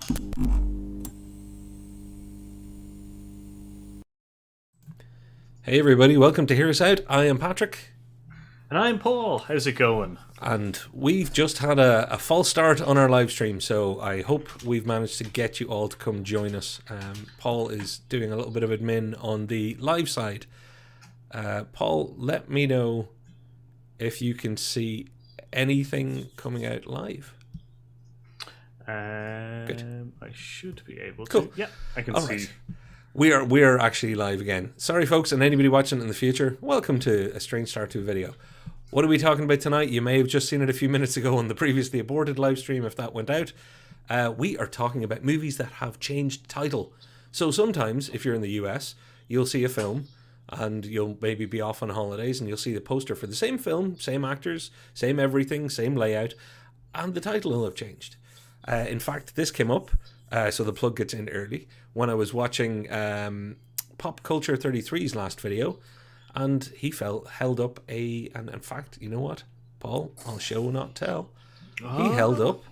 Hey everybody, welcome to Hear Us Out. I am Patrick. And I'm Paul. How's it going? And we've just had a false start on our live stream, so I hope we've managed to get you all to come join us. Paul is doing a little bit of admin on the live side. Paul, let me know if you can see anything coming out live. Good. I should be able to. Cool. Yeah, I can All see. right. We are actually live again. Sorry, folks, and anybody watching in the future, welcome to a strange start to a video. What are we talking about tonight? You may have just seen it a few minutes ago on the previously aborted live stream if that went out. We are talking about movies that have changed title. So sometimes, if you're in the US, you'll see a film and you'll maybe be off on holidays and you'll see the poster for the same film, same actors, same everything, same layout, and the title will have changed. In fact, this came up, so the plug gets in early, when I was watching Popculture 33's last video, and he held up and in fact, you know what, Paul, I'll show not tell. He held up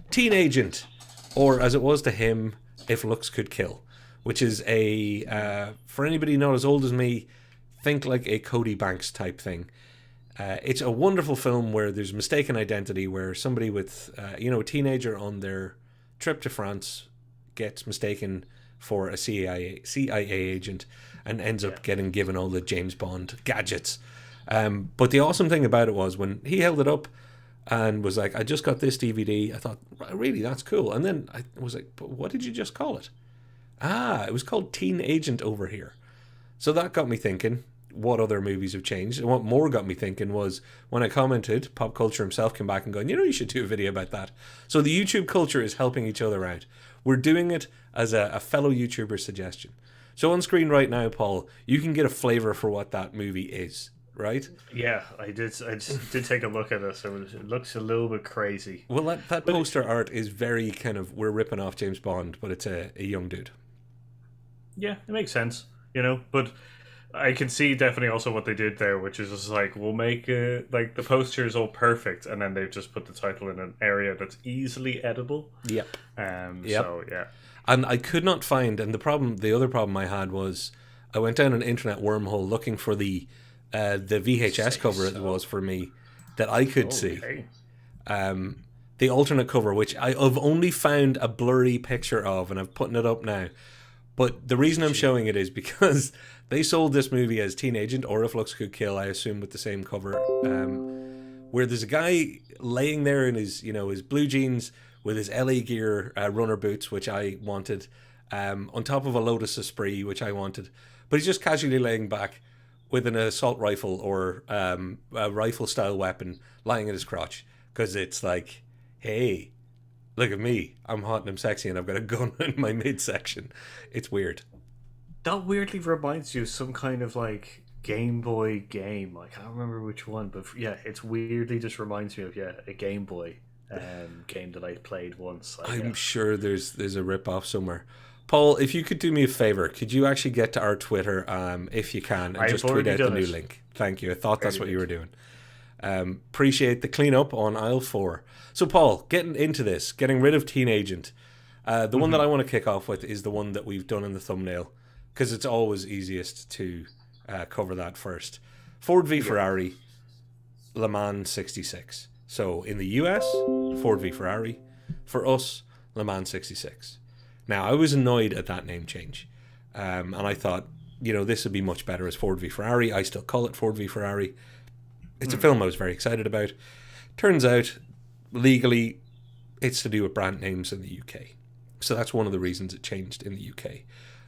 Teen Agent, or as it was to him, If Looks Could Kill, which is for anybody not as old as me, think like a Cody Banks type thing. It's a wonderful film where there's mistaken identity, where somebody with, a teenager on their trip to France gets mistaken for a CIA agent and ends up getting given all the James Bond gadgets. But the awesome thing about it was when he held it up and was like, I just got this DVD, I thought, really, that's cool. And then I was like, but what did you just call it? It was called Teen Agent over here. So that got me thinking, what other movies have changed? And what more got me thinking was when I commented, Pop Culture himself came back and going, you should do a video about that. So the YouTube culture is helping each other out. We're doing it as a fellow YouTuber suggestion. So on screen right now, Paul, you can get a flavor for what that movie is, right? Yeah, I did take a look at it. So it looks a little bit crazy. Well, that poster art is very kind of, we're ripping off James Bond, but it's a young dude. Yeah, it makes sense, but I can see definitely also what they did there, which is just like, we'll make like the poster is all perfect, and then they've just put the title in an area that's easily editable. Yep. Yep. So yeah. And I could not find, and the other problem I had was, I went down an internet wormhole looking for the VHS cover it was for me that I could see. The alternate cover, which I've only found a blurry picture of, and I'm putting it up now. But the reason I'm showing it is because they sold this movie as Teen Agent, or If Looks Could Kill, I assume, with the same cover, where there's a guy laying there in his blue jeans with his LA Gear runner boots, which I wanted, on top of a Lotus Esprit, which I wanted, but he's just casually laying back with an assault rifle or a rifle-style weapon lying at his crotch, because it's like, hey, look at me, I'm hot and I'm sexy and I've got a gun in my midsection. It's weird. That weirdly reminds you of some kind of like Game Boy game. I can't remember which one, but yeah, it's weirdly just reminds me of a Game Boy game that I played once. I'm sure there's a rip-off somewhere. Paul, if you could do me a favor, could you actually get to our Twitter, if you can, and just tweet out the new link? Thank you. I thought that's what you were doing. Appreciate the cleanup on aisle 4. So, Paul, getting rid of Teen Agent. The one that I want to kick off with is the one that we've done in the thumbnail, because it's always easiest to cover that first. Ford v Ferrari, Le Mans 66. So, in the US, Ford v Ferrari. For us, Le Mans 66. Now, I was annoyed at that name change. And I thought, this would be much better as Ford v Ferrari. I still call it Ford v Ferrari. It's a film I was very excited about. Turns out, legally, it's to do with brand names in the UK. So that's one of the reasons it changed in the UK.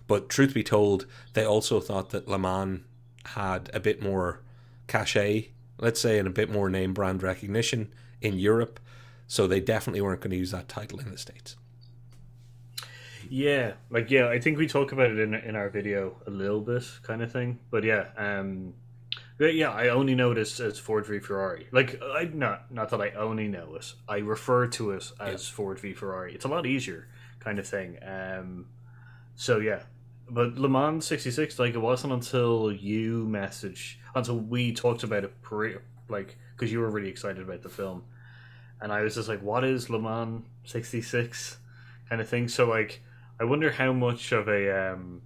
But truth be told, they also thought that Le Mans had a bit more cachet, let's say, and a bit more name brand recognition in Europe. So they definitely weren't going to use that title in the States. Yeah, I think we talk about it in our video a little bit, kind of thing. But I only know this as Ford v Ferrari. Not that I only know it. I refer to it as Ford v Ferrari. It's a lot easier, kind of thing. But Le Mans 66, it wasn't until until we talked about it, because you were really excited about the film, and I was just like, what is Le Mans 66? kind of thing. So like, I wonder how much of kind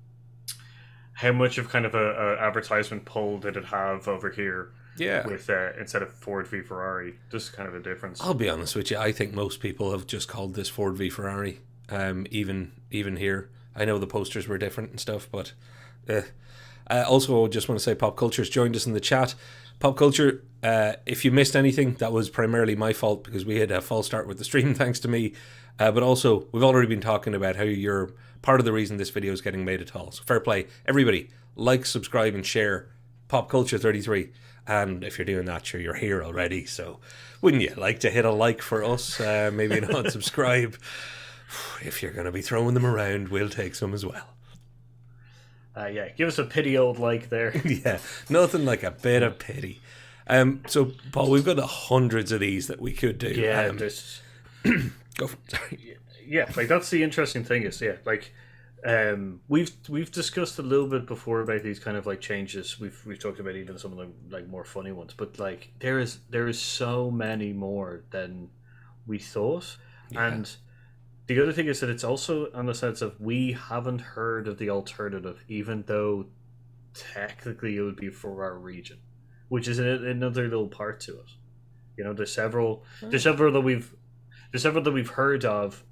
of a advertisement pull did it have over here Yeah. with instead of Ford v Ferrari, just kind of a difference. I'll be honest with you. I think most people have just called this Ford v Ferrari. Even here, I know the posters were different and stuff, but also, I just want to say Popculture's joined us in the chat. Popculture, if you missed anything, that was primarily my fault because we had a false start with the stream, thanks to me. But also, we've already been talking about how you're part of the reason this video is getting made at all. So fair play. Everybody, like, subscribe, and share Popculture33. And if you're doing that, sure, you're here already. So wouldn't you like to hit a like for us? Maybe not subscribe. If you're going to be throwing them around, we'll take some as well. Yeah, give us a pity old like there. Yeah, nothing like a bit of pity. So, Paul, we've got hundreds of these that we could do. Yeah, go for it. Sorry. Yeah, like that's the interesting thing is, yeah, like we've discussed a little bit before about these kind of like changes. We've talked about even some of the like more funny ones, but like there is so many more than we thought. Yeah. And the other thing is that it's also on the sense of we haven't heard of the alternative, even though technically it would be for our region, which is another little part to it. You know, there's several that we've heard of,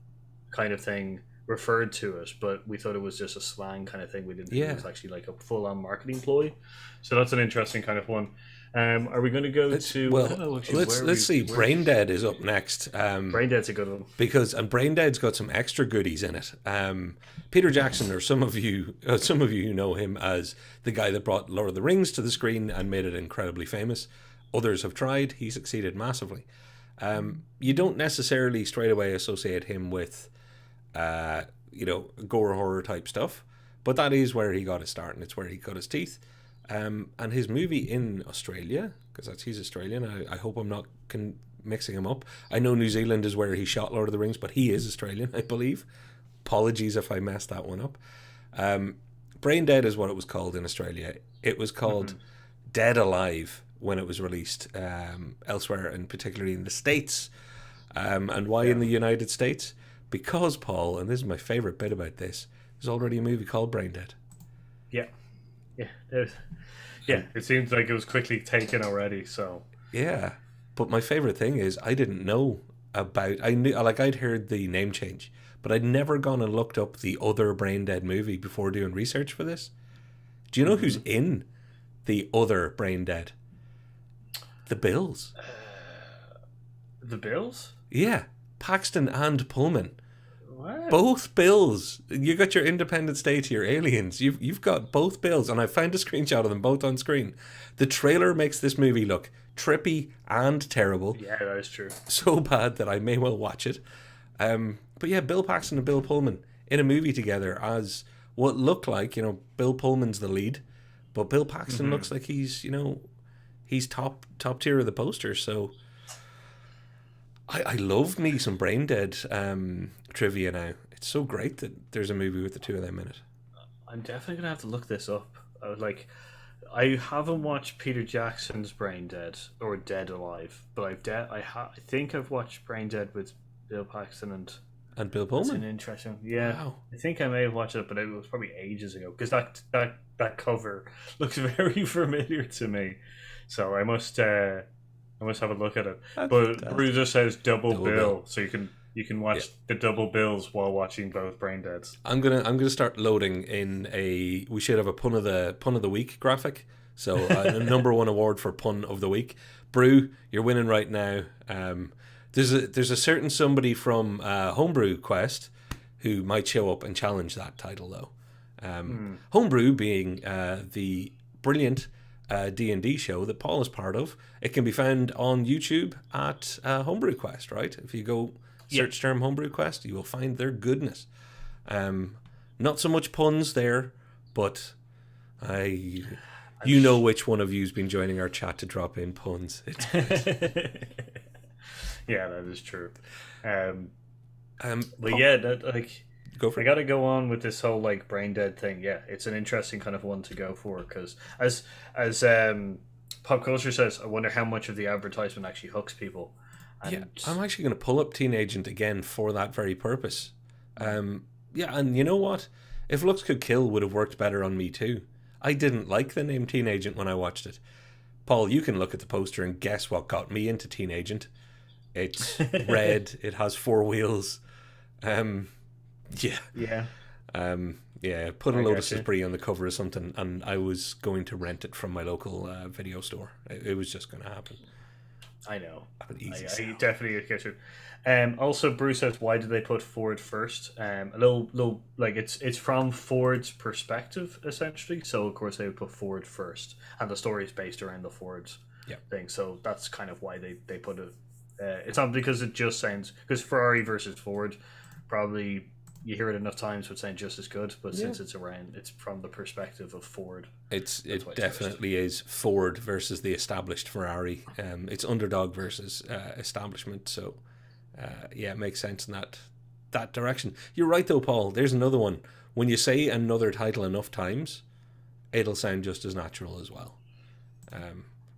kind of thing, referred to it, but we thought it was just a slang kind of thing. We didn't think it was actually like a full-on marketing ploy. So that's an interesting kind of one. Are we going to go to? Well, I don't know, actually, let's see. Braindead is up next. Braindead's a good one and Braindead's got some extra goodies in it. Peter Jackson, or some of you who know him as the guy that brought Lord of the Rings to the screen and made it incredibly famous. Others have tried. He succeeded massively. You don't necessarily straight away associate him with, gore horror type stuff, but that is where he got his start, and it's where he cut his teeth. And his movie in Australia, because he's Australian. I hope I'm not mixing him up. I know New Zealand is where he shot Lord of the Rings, but he is Australian, I believe. Apologies if I messed that one up. Brain Dead is what it was called in Australia. It was called Dead Alive when it was released elsewhere, and particularly in the States. And why in the United States? Because, Paul, and this is my favourite bit about this, there's already a movie called Brain Dead. Yeah, it seems like it was quickly taken already. So yeah, but my favorite thing is I didn't know about. I'd heard the name change, but I'd never gone and looked up the other Brain Dead movie before doing research for this. Do you know who's in the other Brain Dead? The Bills. The Bills? Yeah, Paxton and Pullman. What? Both Bills. You got your Independence Day to your aliens. You've got both Bills, and I found a screenshot of them both on screen. The trailer makes this movie look trippy and terrible. Yeah, that is true. So bad that I may well watch it. But yeah, Bill Paxton and Bill Pullman in a movie together as what looked like, Bill Pullman's the lead, but Bill Paxton looks like he's top tier of the poster. So I love me some Brain Dead trivia now. It's so great that there's a movie with the two of them in it. I'm definitely gonna have to look this up. I haven't watched Peter Jackson's Brain Dead or Dead Alive, but I think I've watched Brain Dead with Bill Paxton and Bill Pullman. That's an interesting. Yeah, wow. I think I may have watched it, but it was probably ages ago because that cover looks very familiar to me. So I must have a look at it. But Bruiser says double bill, so you can watch the double bills while watching both Brain Deads. I'm gonna start loading in we should have a pun of the week graphic. So a number one award for pun of the week. Brew, you're winning right now. There's a certain somebody from Homebrew Quest who might show up and challenge that title though. Homebrew being the brilliant D&D show that Paul is part of. It can be found on YouTube at Homebrew Quest, right? If you go search term Homebrew Quest, you will find their goodness. Not so much puns there, but you know which one of you's been joining our chat to drop in puns. It's good. Yeah, that is true. But Paul, yeah, go for it. I got to go on with this whole like Brain Dead thing. Yeah, it's an interesting kind of one to go for because as Popculture says, I wonder how much of the advertisement actually hooks people. And I'm actually going to pull up Teen Agent again for that very purpose. Yeah, and you know what? If Looks Could Kill would have worked better on me too. I didn't like the name Teen Agent when I watched it. Paul, you can look at the poster and guess what got me into Teen Agent. It's red. It has 4 wheels. Yeah. Yeah. Yeah, put a I Lotus gotcha. Esprit on the cover or something, and I was going to rent it from my local video store. It was just going to happen. I know. An easy I sell. definitely get you. Also, Bruce says, why did they put Ford first? A little like it's from Ford's perspective essentially. So of course they would put Ford first, and the story is based around the Ford Yeah. thing. So that's kind of why they put it. It's not because it just sounds because Ferrari versus Ford, probably you hear it enough times would sound just as good. But since it's from the perspective of Ford. It why it's definitely is Ford versus the established Ferrari. It's underdog versus establishment. So, yeah, it makes sense in that direction. You're right, though, Paul. There's another one. When you say another title enough times, it'll sound just as natural as well.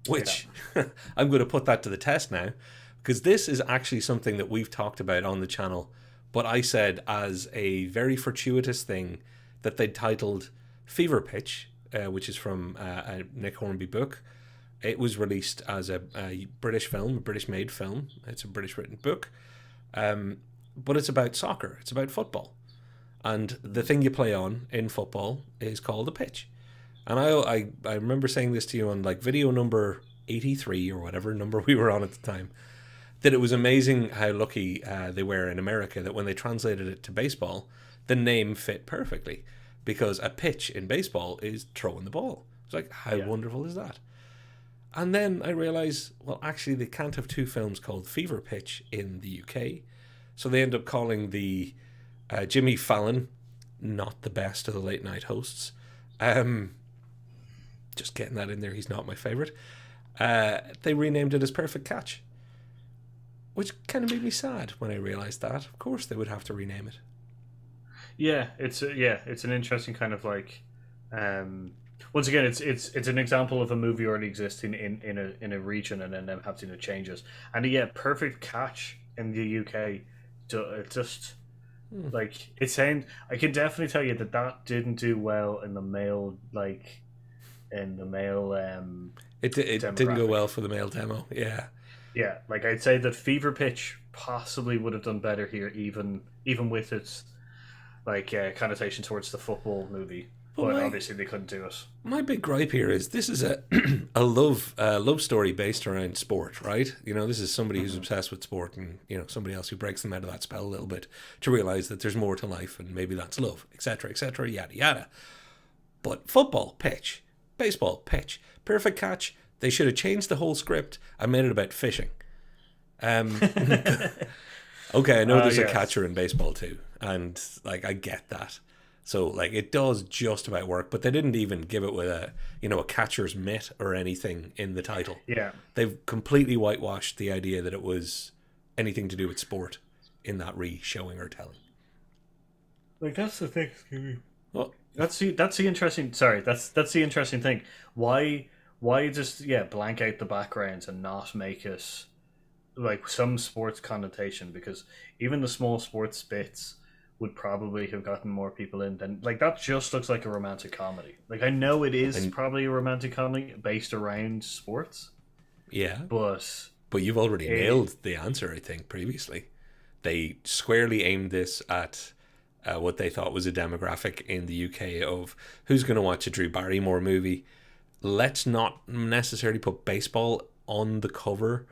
Which I'm going to put that to the test now, because this is actually something that we've talked about on the channel, but I said as a very fortuitous thing that they'd titled Fever Pitch, which is from a Nick Hornby book. It was released as a British film, a British-made film. It's a British-written book, but it's about soccer. It's about football, and the thing you play on in football is called a pitch. And I remember saying this to you on like video number 83 or whatever number we were on at the time, that it was amazing how lucky they were in America that when they translated it to baseball, the name fit perfectly, because a pitch in baseball is throwing the ball. It's like, how wonderful is that? And then I realised, well, actually they can't have 2 films called Fever Pitch in the UK. So they end up calling the Jimmy Fallon, not the best of the late night hosts. Just getting that in there, he's not my favourite. They renamed it as Perfect Catch, which kind of made me sad when I realised that. Of course they would have to rename it. Yeah, it's an interesting kind of like. Once again, it's an example of a movie already existing in a region and then them having to change it. And Perfect Catch in the UK, it just like it sound. I can definitely tell you that didn't do well in the male It didn't go well for the male demo. Yeah. Yeah, like I'd say that Fever Pitch possibly would have done better here, even with its connotation towards the football movie. But obviously they couldn't do it. My big gripe here is this is a a love story based around sport, right? You know, this is somebody who's obsessed with sport, and somebody else who breaks them out of that spell a little bit to realize that there's more to life, and maybe that's love, etc., etc., yada yada. But football pitch, baseball pitch, Perfect Catch. They should have changed the whole script and made it about fishing. Okay, I know there's a catcher in baseball too, and I get that. So it does just about work, but they didn't even give it with a catcher's mitt or anything in the title. Yeah. They've completely whitewashed the idea that it was anything to do with sport in that re-showing or telling. That's the thing. Well, that's the interesting. Sorry, that's the interesting thing. Why just blank out the backgrounds and not make it some sports connotation? Because even the small sports bits would probably have gotten more people in than that. Just looks like a romantic comedy. I know it is probably a romantic comedy based around sports. Yeah, but you've already nailed the answer. I think previously they squarely aimed this at what they thought was a demographic in the UK of who's going to watch a Drew Barrymore movie. Let's not necessarily put baseball on the cover,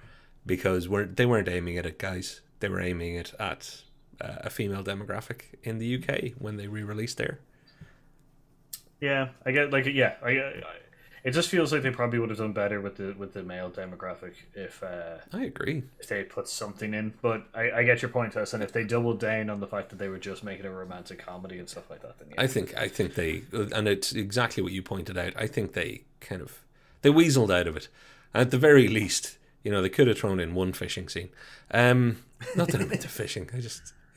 because they weren't aiming at it, guys. They were aiming it at a female demographic in the UK when they re-released there. Yeah, I get it just feels like they probably would have done better with the male demographic if I agree, if they put something in. But I get your point, Tess, and if they doubled down on the fact that they were just making a romantic comedy and stuff like that, then I think they, and it's exactly what you pointed out. I think they they weaseled out of it. At the very least, they could have thrown in one fishing scene. Not that I'm into fishing.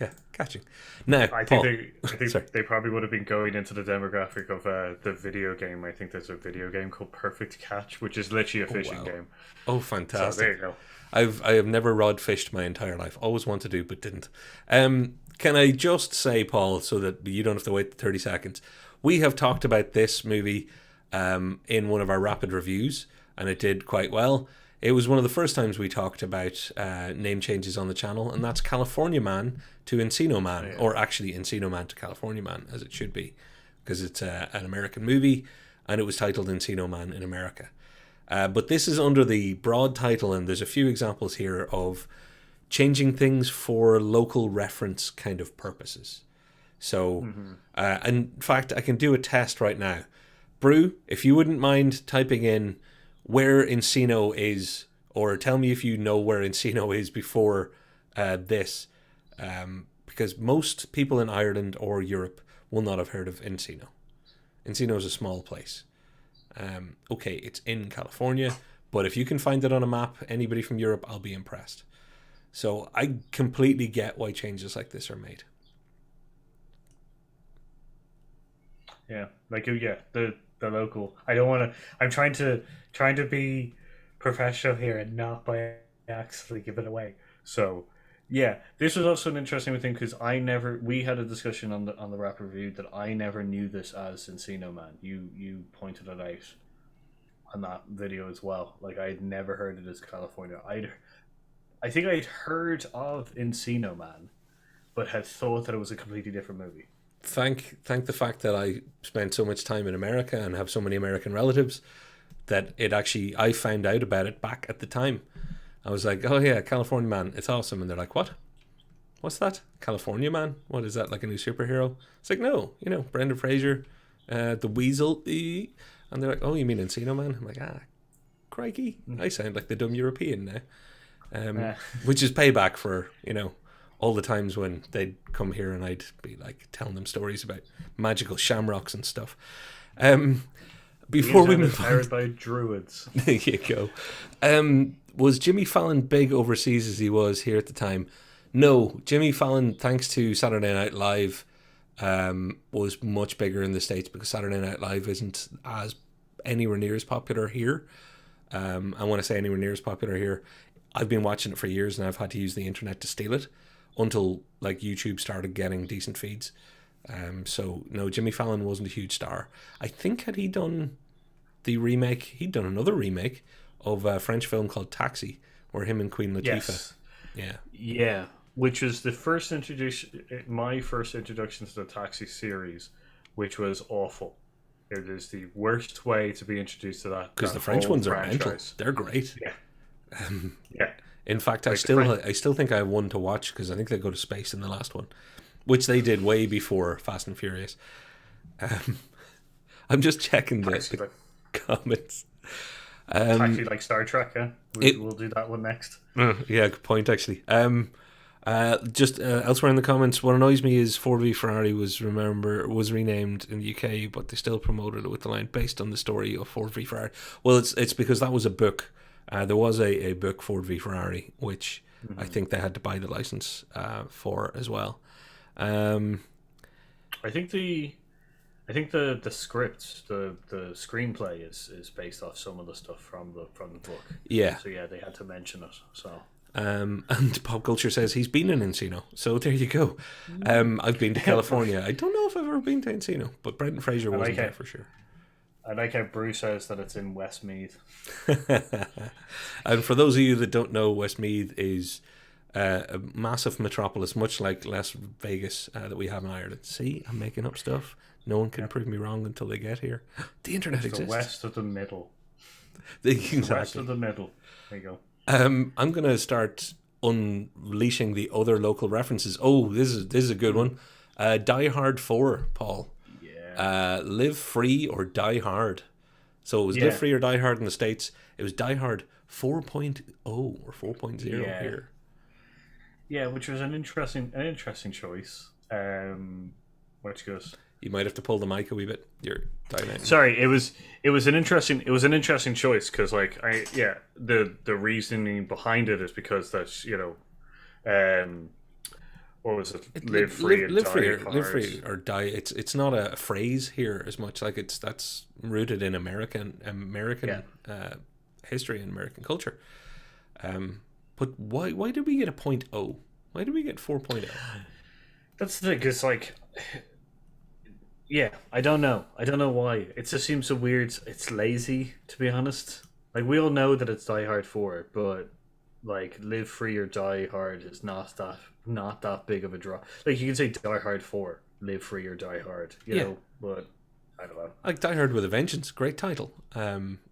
Yeah, catching. Now, I Paul. think Sorry. they probably would have been going into the demographic of the video game. I think there's a video game called Perfect Catch, which is literally a fishing Wow. game. Oh, So there fantastic. you go. I have never rod fished my entire life. Always wanted to do, but didn't. Can I just say, Paul, so that you don't have to wait 30 seconds? We have talked about this movie in one of our rapid reviews, and it did quite well. It was one of the first times we talked about name changes on the channel, and that's California Man to Encino Man, Yeah. or actually Encino Man to California Man, as it should be, because it's an American movie, and it was titled Encino Man in America. But this is under the broad title, and there's a few examples here of changing things for local reference kind of purposes. So, in fact, I can do a test right now. Brew, if you wouldn't mind typing in where Encino is, or tell me if you know where Encino is before this, because most people in Ireland or Europe will not have heard of Encino. Encino is a small place. Okay, it's in California, but if you can find it on a map, anybody from Europe, I'll be impressed. So I completely get why changes like this are made. Yeah, the local. I don't want to. I'm trying to be professional here and not by accidentally give it away. So yeah, this was also an interesting thing because we had a discussion on the rap review that I never knew this as Encino Man. You pointed it out on that video as well. Like I'd never heard it as California. I think I'd heard of Encino Man, but had thought that it was a completely different movie. Thank the fact that I spent so much time in America and have so many American relatives that I found out about it back at the time. I was like, oh yeah, California Man, it's awesome. And they're like, what? What's that? California Man? What is that, like a new superhero? It's like, no, Brendan Fraser, the Weasel. And they're like, oh, you mean Encino Man? I'm like, crikey, I sound like the dumb European now. Which is payback for, all the times when they'd come here and I'd be like telling them stories about magical shamrocks and stuff. Before we move on, inspired by druids. there you go. Was Jimmy Fallon big overseas as he was here at the time? No, Jimmy Fallon, thanks to Saturday Night Live, was much bigger in the States because Saturday Night Live isn't as anywhere near as popular here. And when I say anywhere near as popular here, I've been watching it for years and I've had to use the internet to steal it until like YouTube started getting decent feeds. So no, Jimmy Fallon wasn't a huge star. I think had he done the remake, he'd done another remake of a French film called Taxi, where him and Queen Latifah. Yes. Yeah, which was my first introduction to the Taxi series, which was awful. It is the worst way to be introduced to that. Because the French ones are mental. They're great. Yeah. Yeah. In fact, I still think I have one to watch because I think they go to space in the last one, which they did way before Fast and Furious. I'm just checking the comments. Actually, like Star Trek, yeah. We'll do that one next. Yeah, good point, actually. Just elsewhere in the comments, what annoys me is Ford v Ferrari was renamed in the UK, but they still promoted it with the line based on the story of Ford v Ferrari. Well, it's because that was a book. There was a book, Ford v Ferrari, which I think they had to buy the license for as well. I think the script, the screenplay is based off some of the stuff from the book. Yeah. So yeah, they had to mention it. So. And Popculture says he's been in Encino, so there you go. I've been to California. I don't know if I've ever been to Encino, but Brendan Fraser wasn't there for sure. I like how Bruce says that it's in Westmeath. And for those of you that don't know, Westmeath is a massive metropolis, much like Las Vegas that we have in Ireland. See, I'm making up stuff. No one can prove me wrong until they get here. The internet exists. The west of the middle. Exactly. The west of the middle. There you go. I'm going to start unleashing the other local references. Oh, this is a good one. Die Hard 4, Paul. Yeah. Live Free or Die Hard. So it was Live Free or Die Hard in the States. It was Die Hard 4.0 or 4.0 here. Yeah, which was an interesting choice. Which goes. You might have to pull the mic a wee bit. You're dilating. Sorry, it was an interesting choice because the reasoning behind it is because that's what was it? Live free and live die free, hard. live free or die. It's not a phrase here as much. Like that's rooted in American history and American culture. But why did we get a 0.0? Why did we get 4.0? That's the thing, because like, yeah, I don't know. I don't know why. It just seems so weird. It's lazy, to be honest. Like, we all know that it's Die Hard 4, but like, Live Free or Die Hard is not that big of a draw. Like, you can say Die Hard 4, Live Free or Die Hard, you know, but I don't know. Like Die Hard with a Vengeance, great title,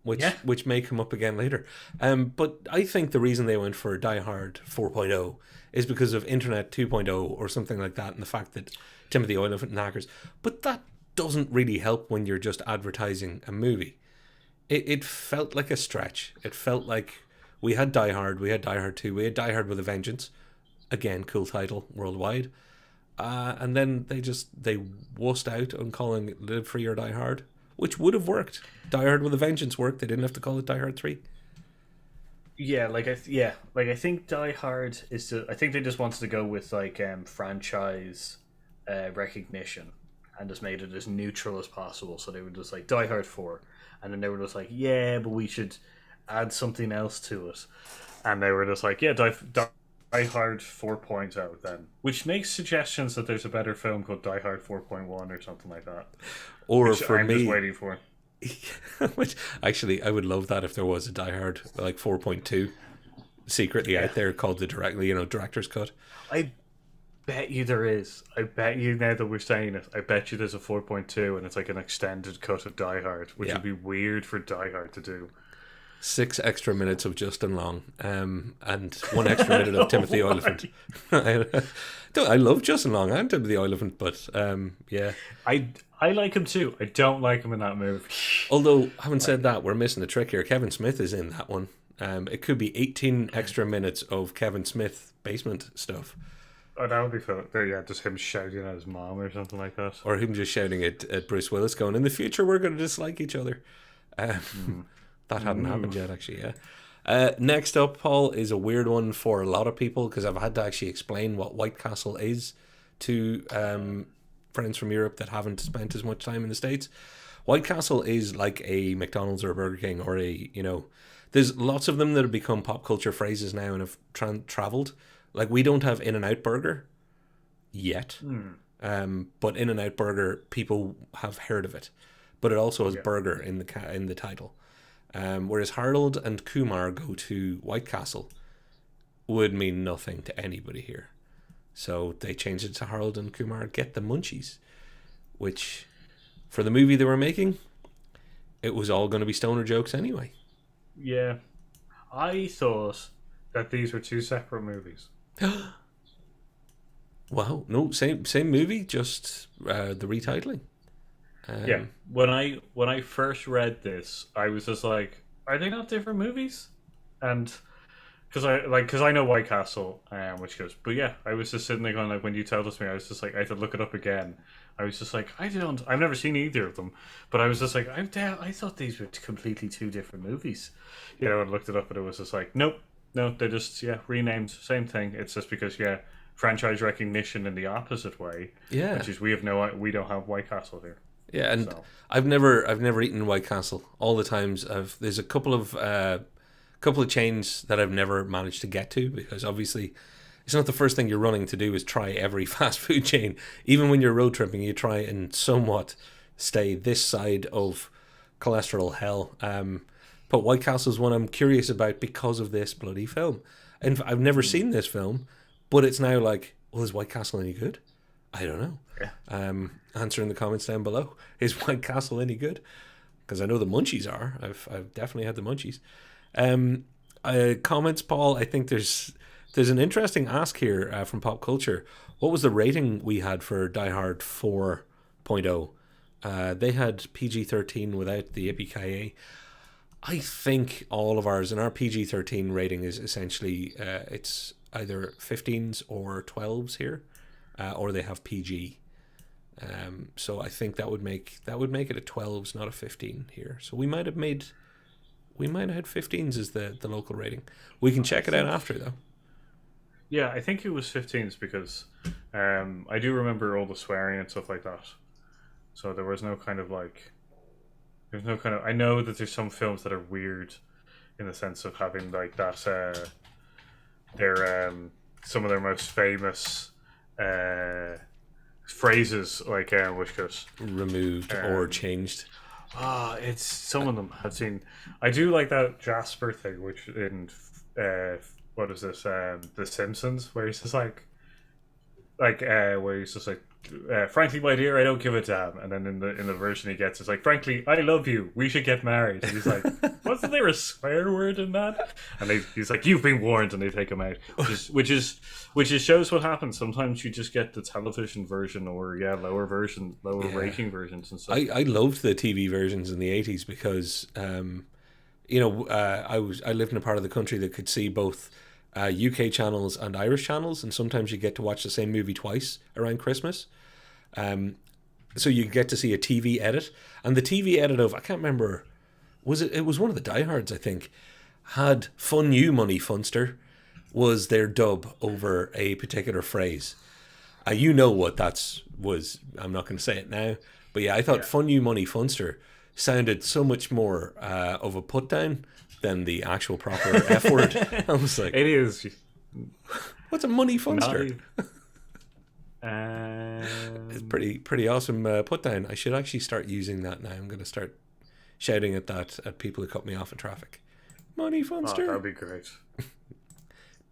which may come up again later. But I think the reason they went for Die Hard 4.0 is because of Internet 2.0 or something like that, and the fact that Timothy Olyphant and hackers. But that doesn't really help when you're just advertising a movie. It felt like a stretch. It felt like we had Die Hard, we had Die Hard 2, we had Die Hard with a Vengeance. Again, cool title worldwide. And then they wussed out on calling it Live Free or Die Hard, which would have worked. Die Hard with a Vengeance worked. They didn't have to call it Die Hard 3. Yeah, I think Die Hard is. I think they just wanted to go with like franchise recognition and just made it as neutral as possible. So they were just like Die Hard 4, and then they were just like, yeah, but we should add something else to it, and they were just like, yeah, Die Hard 4.0 then, which makes suggestions that there's a better film called Die Hard 4.1 or something like that. Or which for I'm me, just waiting for. which actually I would love that if there was a Die Hard like 4.2 secretly out there called the director's cut. I bet you there is. I bet you, now that we're saying it, I bet you there's a 4.2 and it's like an extended cut of Die Hard, which would be weird for Die Hard to do. 6 extra minutes of Justin Long, and 1 extra minute of Timothy Olyphant. I love Justin Long and Timothy Olyphant, but yeah. I like him too. I don't like him in that movie. Although, having said that, we're missing a trick here. Kevin Smith is in that one. It could be 18 extra minutes of Kevin Smith basement stuff. Oh, that would be fun. Yeah, just him shouting at his mom or something like that. Or him just shouting at Bruce Willis going, in the future we're going to dislike each other. That hadn't happened yet, actually, yeah. Next up, Paul, is a weird one for a lot of people because I've had to actually explain what White Castle is to friends from Europe that haven't spent as much time in the States. White Castle is like a McDonald's or a Burger King or there's lots of them that have become pop culture phrases now and have traveled. Like, we don't have In-N-Out Burger yet, but In-N-Out Burger, people have heard of it. But it also has burger in the title. Whereas Harold and Kumar go to White Castle would mean nothing to anybody here. So they changed it to Harold and Kumar Get the Munchies, which, for the movie they were making, it was all going to be stoner jokes anyway. Yeah. I thought that these were 2 separate movies. Wow. No, same movie, just the retitling. Yeah. When I first read this, I was just like, are they not different movies? And because I know White Castle, which goes, but yeah, I was just sitting there going, like, when you told us me, I was just like, I had to look it up again. I was just like, I've never seen either of them, but I was just like, I thought these were completely 2 different movies, and looked it up, and it was just like, nope, no, they're just renamed, same thing. It's just because franchise recognition in the opposite way, which is we don't have White Castle here. Yeah, and so. I've never eaten White Castle. All the times there's a couple of chains that I've never managed to get to because obviously it's not the first thing you're running to do is try every fast food chain. Even when you're road tripping, you try and somewhat stay this side of cholesterol hell. But White Castle is one I'm curious about because of this bloody film. And I've never seen this film, but it's now like, well, is White Castle any good? I don't know. Yeah. Answer in the comments down below. Is White Castle any good? Because I know the munchies are. I've definitely had the munchies. Comments, Paul. I think there's an interesting ask here from Popculture. What was the rating we had for Die Hard 4.0? They had PG-13 without the Yippee-Ki-Yay. I think all of ours, and our PG-13 rating is essentially it's either 15s or 12s here, or they have PG. So I think that would make it a 12s, not a 15 here. So we might have had 15s as the local rating. We can check it out after though. Yeah, I think it was 15s because I do remember all the swearing and stuff like that. So there was no kind of like, there's no kind of. I know that there's some films that are weird in the sense of having like that. Their some of their most famous uh, phrases, like which goes Removed or changed. it's some of them I've seen. I do like that Jasper thing, which in what is this? The Simpsons, where he's just where he's just like, frankly, my dear, I don't give a damn. And then in the version he gets, it's like, frankly, I love you. We should get married. And he's like, wasn't there a swear word in that? And he's like, you've been warned, and they take him out, which is shows what happens. Sometimes you just get the television version, or lower rating versions and stuff. I loved the TV versions in the 80s because I lived in a part of the country that could see both UK channels and Irish channels, and sometimes you get to watch the same movie twice around Christmas. So you get to see a TV edit, and the TV edit of, I can't remember, it was one of the diehards, I think, had "Fun You Money Funster" was their dub over a particular phrase. You know what that was. I'm not going to say it now, but yeah, I thought "Fun You Money Funster" sounded so much more of a put down than the actual proper F word. I was like, It is. what's a money funster? Not It's pretty awesome put down. I should actually start using that now. I'm going to start shouting at that at people who cut me off in traffic. Money funster. that'd be great.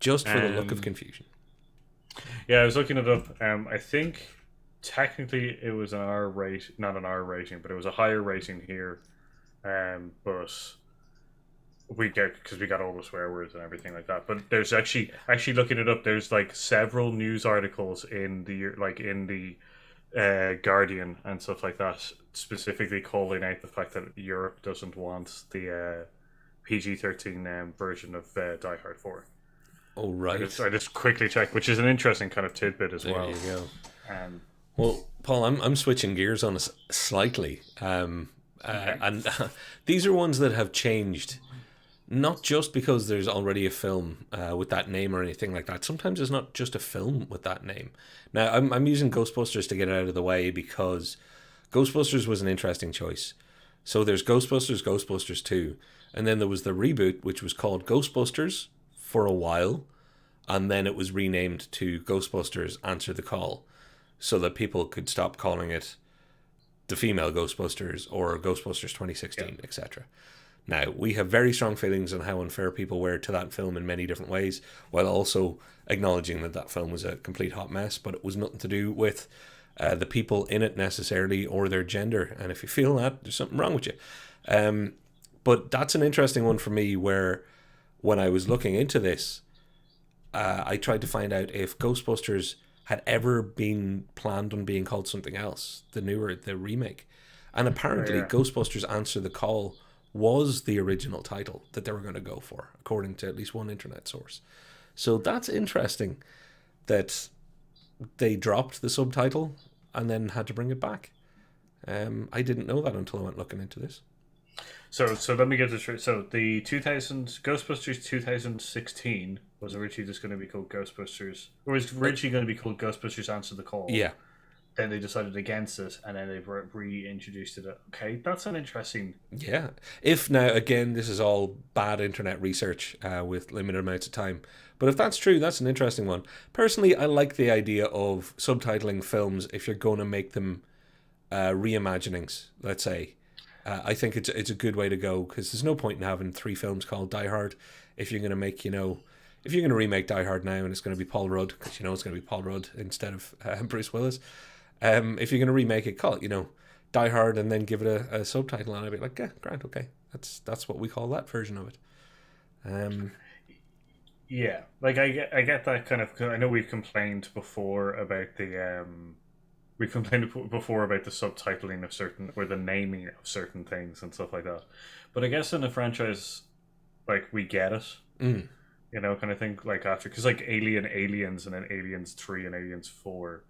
Just for the look of confusion. Yeah, I was looking it up. I think technically it was an R rate, not an R rating, but it was a higher rating here. But we got all the swear words and everything like that. But there's actually looking it up. There's like several news articles in the Guardian and stuff like that, specifically calling out the fact that Europe doesn't want the PG-13 version of Die Hard 4. Oh right. I just quickly checked, which is an interesting kind of tidbit as well. There you go. Well, Paul, I'm switching gears on us slightly, and these are ones that have changed, not just because there's already a film with that name or anything like that. Sometimes it's not just a film with that name. Now, I'm using Ghostbusters to get it out of the way because Ghostbusters was an interesting choice. So there's Ghostbusters 2, and then there was the reboot, which was called Ghostbusters for a while, and then it was renamed to Ghostbusters Answer the Call, so that people could stop calling it the female Ghostbusters or Ghostbusters 2016, etc. Now, we have very strong feelings on how unfair people were to that film in many different ways, while also acknowledging that that film was a complete hot mess, but it was nothing to do with the people in it necessarily or their gender. And if you feel that, there's something wrong with you. But that's an interesting one for me, where when I was looking into this, I tried to find out if Ghostbusters had ever been planned on being called something else, the remake. And apparently Ghostbusters Answer the Call was the original title that they were going to go for, according to at least one internet source. So that's interesting that they dropped the subtitle and then had to bring it back. I didn't know that until I went looking into this. So let me get this straight. So the Ghostbusters 2016 was originally just going to be called Ghostbusters, or was originally going to be called Ghostbusters Answer the Call. Yeah. Then they decided against it, and then they've reintroduced it. Okay, that's an interesting. Yeah. If now, again, this is all bad internet research with limited amounts of time, but if that's true, that's an interesting one. Personally, I like the idea of subtitling films if you're going to make them reimaginings, let's say. I think it's a good way to go, because there's no point in having 3 films called Die Hard if you're going to make, if you're going to remake Die Hard now and it's going to be Paul Rudd, because it's going to be Paul Rudd instead of Bruce Willis. If you're going to remake it, call it, Die Hard, and then give it a subtitle, and I'd be like, yeah, grand, okay. That's what we call that version of it. Yeah, like I get that kind of. I know we've complained before about the subtitling of certain, or the naming of certain things and stuff like that. But I guess in a franchise, like, we get it, kind of thing. Like after, because like Aliens, and then Aliens 3 and Aliens 4.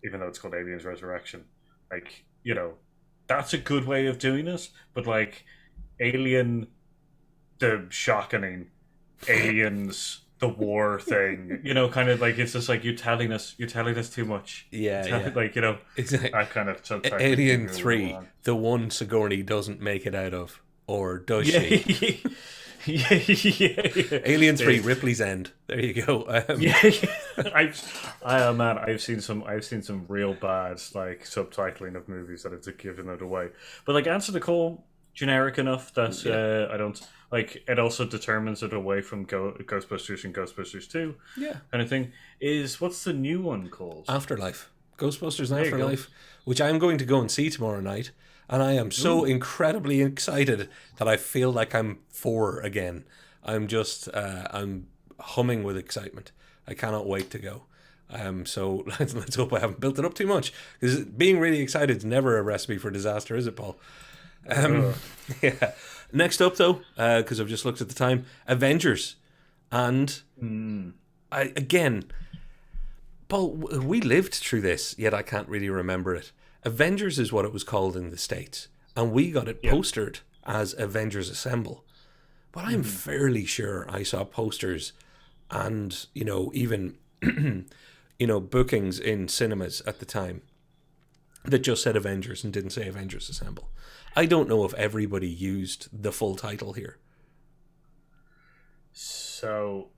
Even though it's called Aliens Resurrection, like, that's a good way of doing it. But like Alien, the Shocking, Aliens, the war thing, kind of like it's just like you're telling us too much. Yeah. Like Exactly. that kind of subtext Alien can go 3, wrong. the one Sigourney doesn't make it out of, or does Yeah, she? yeah. Alien 3, Ripley's End. There you go. Yeah, man, I've seen some real bad like subtitling of movies that have given it away. But like Answer the Call, generic enough that Yeah. I don't like. It also determines it away from Ghostbusters and Ghostbusters 2 Yeah. kind of thing. Is what's the new one called? Afterlife. Ghostbusters There you go. Afterlife, which I'm going to go and see tomorrow night. And I am so Ooh. incredibly excited that I feel like I'm 4 again. I'm just, I'm humming with excitement. I cannot wait to go. So let's hope I haven't built it up too much. Because being really excited is never a recipe for disaster, is it, Paul? Ugh. Yeah. Next up, though, because I've just looked at the time, Avengers. And again, Paul, we lived through this, yet I can't really remember it. Avengers is what it was called in the States, and we got it postered as Avengers Assemble. But I'm fairly sure I saw posters and, even, bookings in cinemas at the time that just said Avengers and didn't say Avengers Assemble. I don't know if everybody used the full title here. So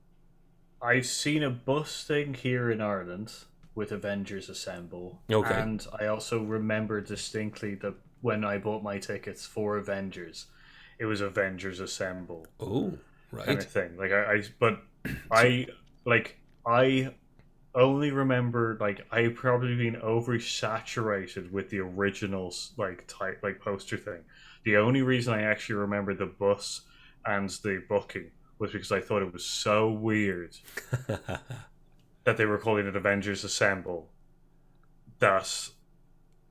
I've seen a bus thing here in Ireland with Avengers Assemble. Okay. And I also remember distinctly that when I bought my tickets for Avengers, it was Avengers Assemble Oh, kind right. of thing. Like I only remember like I probably been oversaturated with the originals like poster thing. The only reason I actually remember the bus and the booking was because I thought it was so weird that they were calling it Avengers Assemble that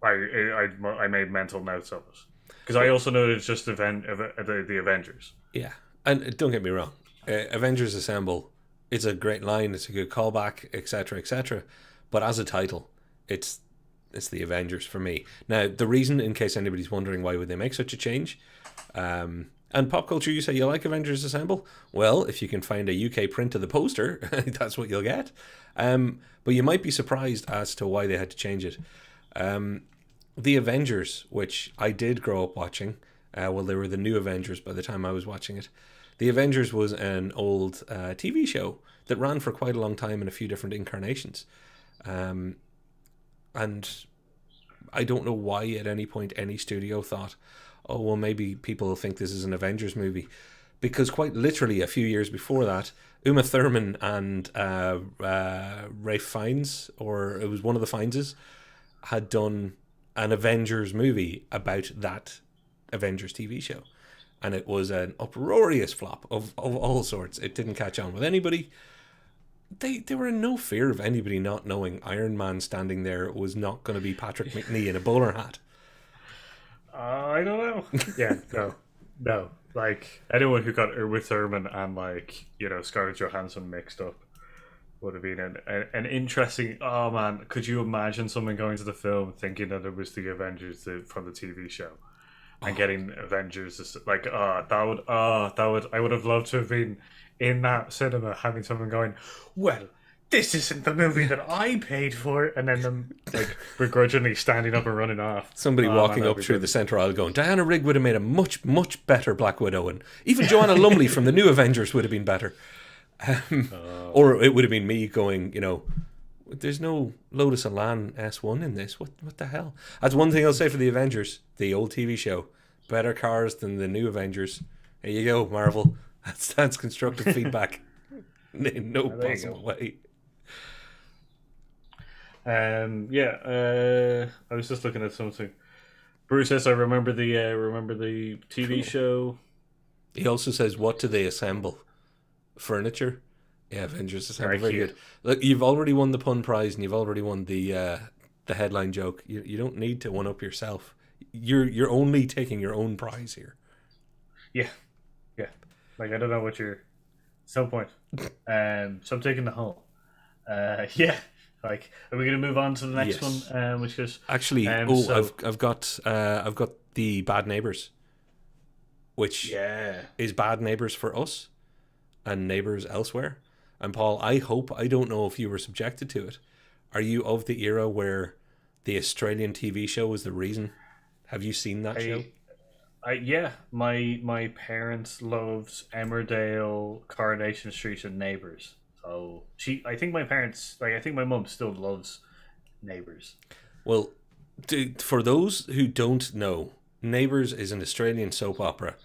I made mental notes of it because I also know it's just the Avengers. Yeah, and don't get me wrong, Avengers Assemble, it's a great line, it's a good callback, etc., etc. But as a title, it's the Avengers for me. Now, the reason, in case anybody's wondering why would they make such a change, and Popculture, you say you like Avengers Assemble? Well, if you can find a UK print of the poster, that's what you'll get. But you might be surprised as to why they had to change it. The Avengers, which I did grow up watching, well, they were the new Avengers by the time I was watching it. The Avengers was an old TV show that ran for quite a long time in a few different incarnations. And I don't know why at any point any studio thought, oh, well, maybe people think this is an Avengers movie. Because quite literally a few years before that, Uma Thurman and Ralph Fiennes, or it was one of the Fienneses, had done an Avengers movie about that Avengers TV show. And it was an uproarious flop of all sorts. It didn't catch on with anybody. They were in no fear of anybody not knowing Iron Man standing there was not going to be Patrick McNee in a bowler hat. I don't know. Yeah, no. Like anyone who got Uma Thurman and Scarlett Johansson mixed up would have been an interesting. Oh man, could you imagine someone going to the film thinking that it was the Avengers from the TV show? And getting Avengers, that would I would have loved to have been in that cinema having someone going, well, this isn't the movie that I paid for, and then them begrudgingly standing up and running off. Somebody walking up through the centre aisle going, Diana Rigg would have made a much, much better Black Widow, and even Joanna Lumley from the new Avengers would have been better. Or it would have been me going, there's no Lotus Elan S1 in this. What the hell? That's one thing I'll say for the Avengers, the old TV show. Better cars than the new Avengers. There you go, Marvel. That's constructive feedback in no possible way. I was just looking at something. Bruce says, "I remember the TV show." He also says, "What do they assemble? Furniture." Yeah, Avengers Assemble. Very cute. good. Look, you've already won the pun prize, and you've already won the headline joke. You don't need to one up yourself. You're only taking your own prize here. Yeah. Like I don't know what you're. It's no point. So I'm taking the whole. Yeah. Like, are we going to move on to the next one? Which is actually, I've got the Bad Neighbors, which is Bad Neighbors for us and Neighbors elsewhere. And Paul, I don't know if you were subjected to it. Are you of the era where the Australian TV show was the reason? Have you seen that show? Yeah, my parents loved Emmerdale, Coronation Street, and Neighbours. So I think my parents, I think my mum still loves Neighbours. Well, for those who don't know, Neighbours is an Australian soap opera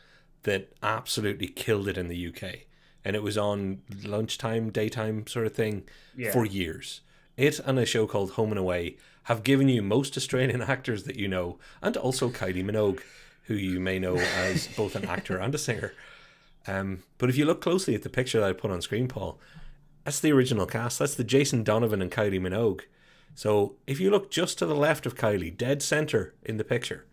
that absolutely killed it in the UK. And it was on lunchtime, daytime sort of thing for years. It and a show called Home and Away have given you most Australian actors that you know, and also Kylie Minogue, who you may know as both an actor and a singer. But if you look closely at the picture that I put on screen, Paul, that's the original cast. That's the Jason Donovan and Kylie Minogue. So if you look just to the left of Kylie, dead center in the picture,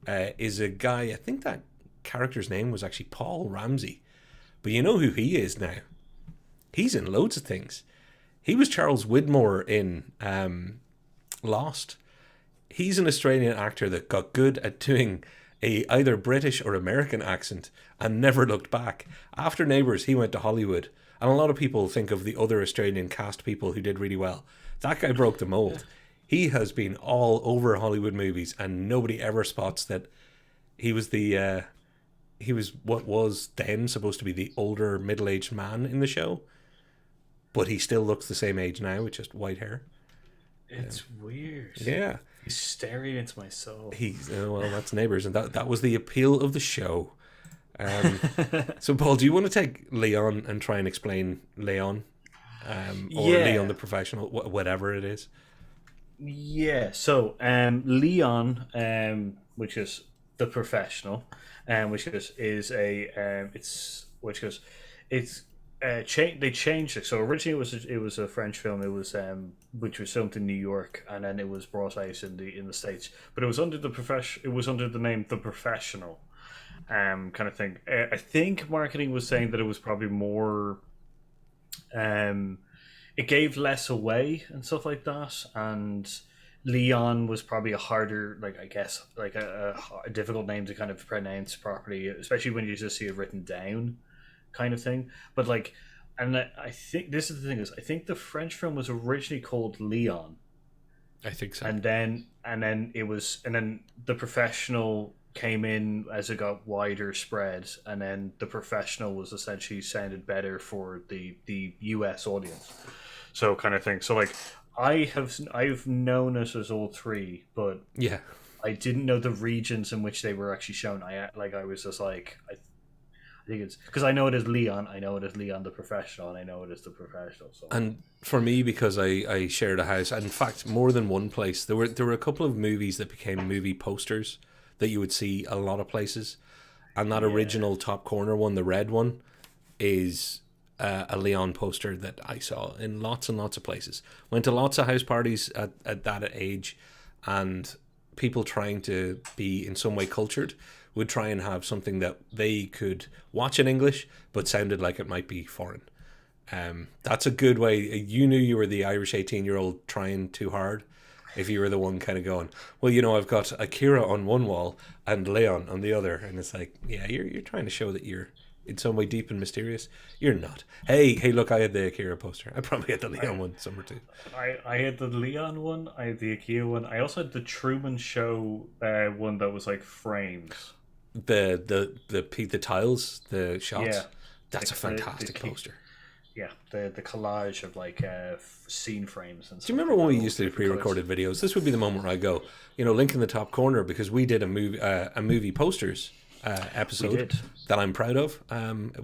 is a guy, I think that character's name was actually Paul Ramsey. But you know who he is now. He's in loads of things. He was Charles Widmore in Lost. He's an Australian actor that got good at doing a either British or American accent and never looked back. After Neighbours, he went to Hollywood. And a lot of people think of the other Australian cast people who did really well. That guy broke the mold. He has been all over Hollywood movies, and nobody ever spots that he was he was what was then supposed to be the older middle-aged man in the show, but he still looks the same age now with just white hair. It's weird. Yeah. He's staring into my soul. He's well, that's Neighbours, and that was the appeal of the show. So Paul, do you want to take Leon and try and explain Leon, or Leon the Professional, whatever it is? Yeah. So Leon, which is the Professional, which is a they changed it. So originally it was a French film. It was which was filmed in New York, and then it was brought out in the States. But it was under the name The Professional, kind of thing. I think marketing was saying that it was probably more, it gave less away and stuff like that, and Leon was probably a harder, like I guess, like a difficult name to kind of pronounce properly, especially when you just see it written down, kind of thing. But like, and I think this is the thing is, I think the French film was originally called Leon. I think so. And then The Professional came in as it got wider spread, and then The Professional was essentially sounded better for the US audience. So kind of thing. So like, I've known it as all three, but yeah, I didn't know the regions in which they were actually shown. I was just like, I think it's because I know it is Leon. I know it is Leon the Professional, and I know it is The Professional. So. And for me, because I shared a house, and in fact, more than one place, there were a couple of movies that became movie posters that you would see a lot of places, and that original top corner one, the red one, is a Leon poster that I saw in lots and lots of places. Went to lots of house parties at that age, and people trying to be in some way cultured would try and have something that they could watch in English but sounded like it might be foreign. That's a good way. You knew you were the Irish 18-year-old trying too hard if you were the one kind of going, well, you know, I've got Akira on one wall and Leon on the other, and it's like, yeah, you're trying to show that you're in some way deep and mysterious. You're not. Hey, look, I had the Akira poster. I probably had the Leon one somewhere too. I had the Leon one. I had the Akira one. I also had the Truman Show one that was like frames. The tiles, the shots. Yeah, that's a fantastic poster. Yeah, the collage of like scene frames and stuff. Do you remember when we used to do pre-recorded videos? This would be the moment where I go, link in the top corner, because we did a movie posters episode that I'm proud of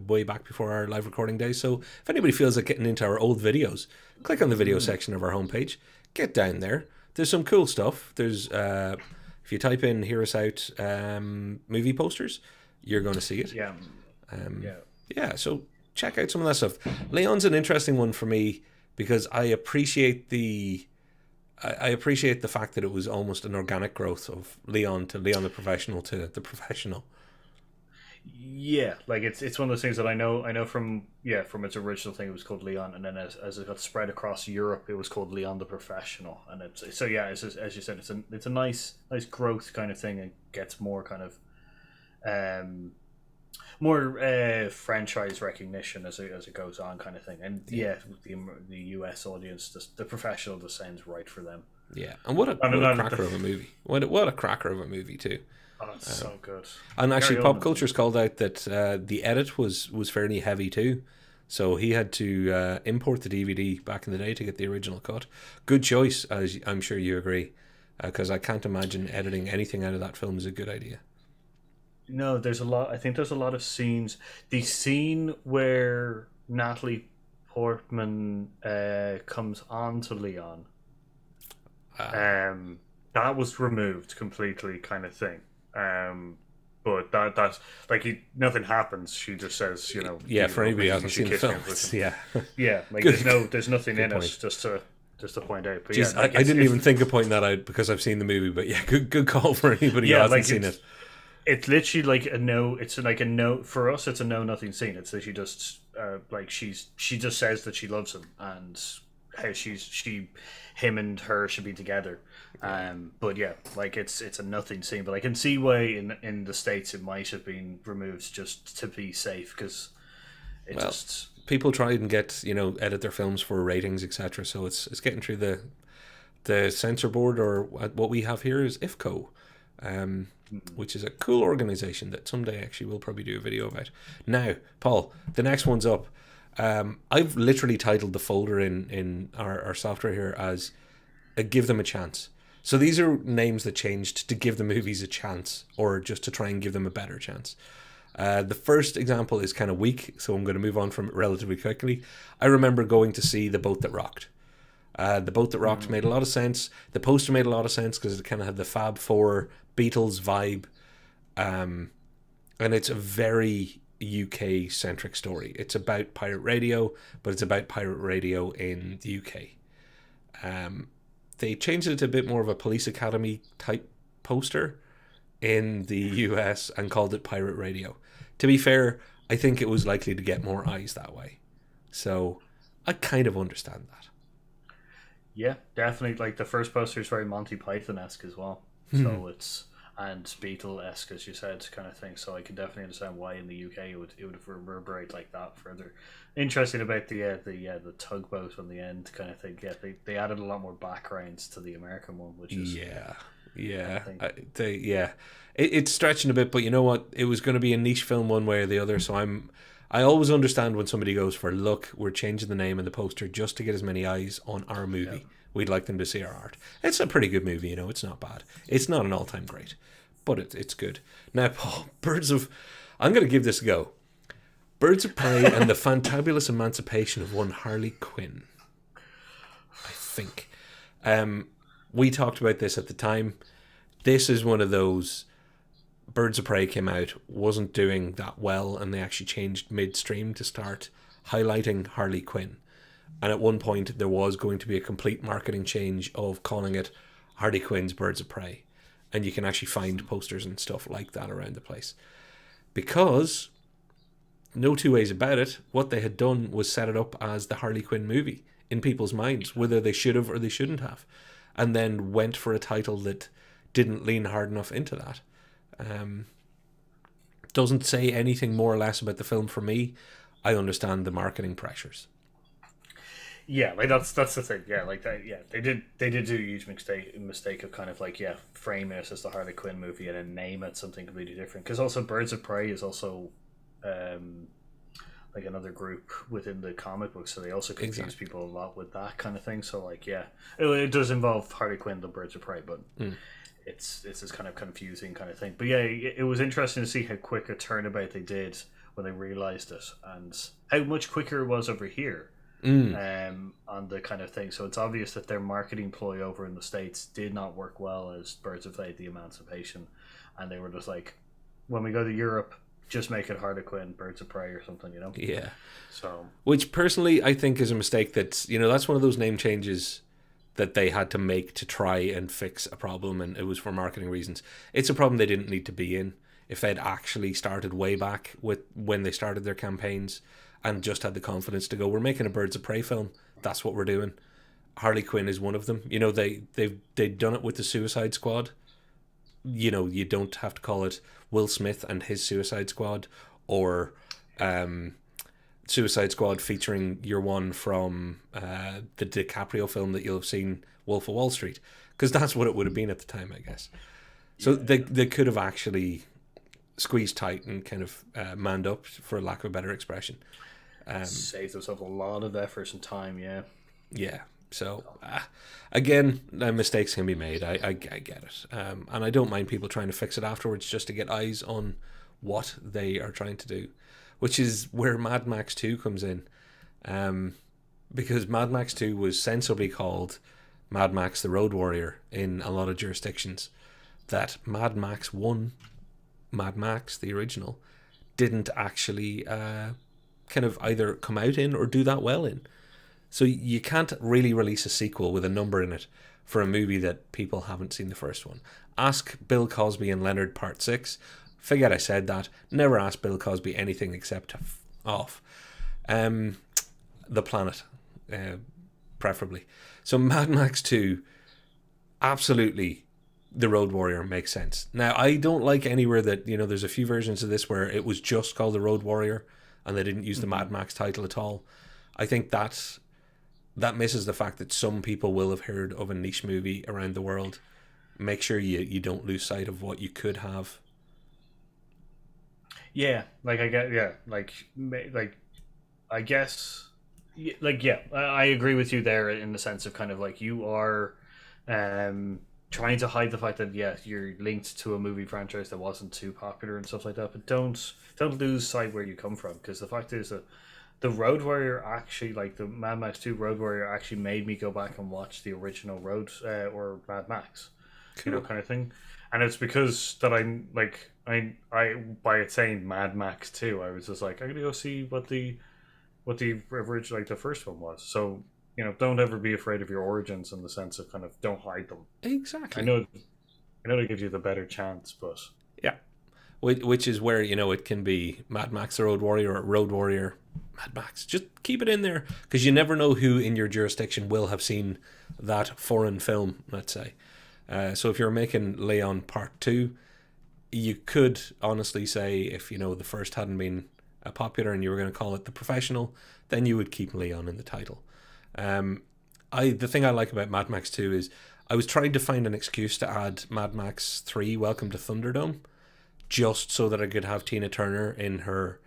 way back before our live recording days. So if anybody feels like getting into our old videos, click on the video section of our homepage, get down there. There's some cool stuff. There's if you type in "Hear Us Out" movie posters, you're going to see it. Yeah. So check out some of that stuff. Leon's an interesting one for me because I appreciate the fact that it was almost an organic growth of Leon to Leon the Professional to the Professional. Yeah, like it's one of those things that I know from its original thing it was called Leon, and then as it got spread across Europe it was called Leon the Professional, and it's as you said, it's a nice growth kind of thing, and gets more kind of more franchise recognition as it goes on, kind of thing. And yeah, the US audience, the professional, just sounds right for them. Yeah, and what a cracker of a movie! What a cracker of a movie too. Oh, it's so good. And actually, Popculture's called out that the edit was fairly heavy too. So he had to import the DVD back in the day to get the original cut. Good choice, as I'm sure you agree, because I can't imagine editing anything out of that film is a good idea. No, there's a lot. I think there's a lot of scenes. The scene where Natalie Portman comes on to Leon, that was removed completely, kind of thing. But that's like nothing happens. She just says, yeah. For anybody who hasn't seen the film, yeah. Like there's nothing in it. Just to point out. But jeez, I didn't even think of pointing that out because I've seen the movie. But yeah, good call for anybody who hasn't seen it. It's literally like a no. It's like a no for us. It's a no nothing scene. It's literally just like she just says that she loves him and how him and her should be together. But yeah, like it's a nothing scene. But I can see why in the States it might have been removed just to be safe, because people try and get edit their films for ratings, etc. So it's getting through the censor board, or what we have here is IFCO. Which is a cool organization that someday actually we'll probably do a video about. Now, Paul, the next one's up. I've literally titled the folder in our software here as Give Them a Chance. So these are names that changed to give the movies a chance, or just to try and give them a better chance. The first example is kind of weak, so I'm going to move on from it relatively quickly. I remember going to see The Boat That Rocked. The Boat That Rocked made a lot of sense. The poster made a lot of sense because it kind of had the Fab Four Beatles vibe, and it's a very UK centric story. It's about pirate radio, but it's about pirate radio in the UK. They changed it to a bit more of a police academy type poster in the US and called it Pirate Radio. To be fair, I think it was likely to get more eyes that way, so I kind of understand that. Yeah, definitely. Like the first poster is very Monty Python-esque as well. So it's and Beatle-esque, as you said, kind of thing. So I can definitely understand why in the UK it would reverberate like that further. Interesting about the tugboat on the end kind of thing. Yeah, they added a lot more backgrounds to the American one, which is it's stretching a bit, but you know what? It was going to be a niche film one way or the other. So I always understand when somebody goes for, look, we're changing the name and the poster just to get as many eyes on our movie. Yeah. We'd like them to see our art. It's a pretty good movie, it's not bad. It's not an all-time great, but it's good. Now, Paul, I'm going to give this a go. Birds of Prey and the Fantabulous Emancipation of One Harley Quinn. I think. We talked about this at the time. This is one of those... Birds of Prey came out, wasn't doing that well, and they actually changed midstream to start highlighting Harley Quinn. And at one point, there was going to be a complete marketing change of calling it Harley Quinn's Birds of Prey. And you can actually find posters and stuff like that around the place. Because, no two ways about it, what they had done was set it up as the Harley Quinn movie in people's minds, whether they should have or they shouldn't have. And then went for a title that didn't lean hard enough into that. Doesn't say anything more or less about the film for me. I understand the marketing pressures. Yeah, like that's the thing. Yeah, like that. Yeah, they did do a huge mistake of kind of like frame it as the Harley Quinn movie and then name it something completely different. Because also Birds of Prey is also like another group within the comic book, so they also confuse people a lot with that kind of thing. So like it does involve Harley Quinn, the Birds of Prey, but. It's this kind of confusing kind of thing. But yeah, it was interesting to see how quick a turnabout they did when they realised it, and how much quicker it was over here on the kind of thing. So it's obvious that their marketing ploy over in the States did not work well as Birds of Prey, the Emancipation, and they were just like, when we go to Europe, just make it Harley Quinn, Birds of Prey or something, Yeah. So, which personally I think is a mistake. That's that's one of those name changes that they had to make to try and fix a problem, and it was for marketing reasons. It's a problem they didn't need to be in. If they'd actually started way back with when they started their campaigns and just had the confidence to go, we're making a Birds of Prey film, that's what we're doing. Harley Quinn is one of them. They've done it with the Suicide Squad. You don't have to call it Will Smith and his Suicide Squad, or Suicide Squad featuring your one from the DiCaprio film that you'll have seen, Wolf of Wall Street, because that's what it would have been at the time, I guess. So they could have actually squeezed tight and kind of manned up, for lack of a better expression. Saved themselves a lot of effort and time, yeah. Yeah. So, again, mistakes can be made. I get it. And I don't mind people trying to fix it afterwards just to get eyes on what they are trying to do, which is where Mad Max 2 comes in. Because Mad Max 2 was sensibly called Mad Max the Road Warrior in a lot of jurisdictions. That Mad Max 1, Mad Max, the original, didn't actually kind of either come out in or do that well in. So you can't really release a sequel with a number in it for a movie that people haven't seen the first one. Ask Bill Cosby and Leonard Part 6. Forget I said that. Never ask Bill Cosby anything except off. The planet, preferably. So Mad Max 2, absolutely, the Road Warrior makes sense. Now, I don't like anywhere that, there's a few versions of this where it was just called the Road Warrior and they didn't use the Mad Max title at all. I think that misses the fact that some people will have heard of a niche movie around the world. Make sure you don't lose sight of what you could have. Yeah, I guess, I agree with you there in the sense of kind of like you are trying to hide the fact that you're linked to a movie franchise that wasn't too popular and stuff like that, but don't lose sight where you come from, because the fact is that the Road Warrior actually, like the Mad Max 2 Road Warrior, actually made me go back and watch the original Road or Mad Max, Cool. kind of thing. And it's because that I'm like I by it saying Mad Max 2, I was just like, I'm gonna go see what the original, like the first one was. So don't ever be afraid of your origins in the sense of kind of don't hide them. Exactly. I know they give you the better chance, but yeah, which is where it can be Mad Max the Road Warrior or Road Warrior Mad Max. Just keep it in there, because you never know who in your jurisdiction will have seen that foreign film, let's say. So if you're making Leon Part 2, you could honestly say, if the first hadn't been popular and you were going to call it The Professional, then you would keep Leon in the title. The thing I like about Mad Max 2 is I was trying to find an excuse to add Mad Max 3 Welcome to Thunderdome, just so that I could have Tina Turner in her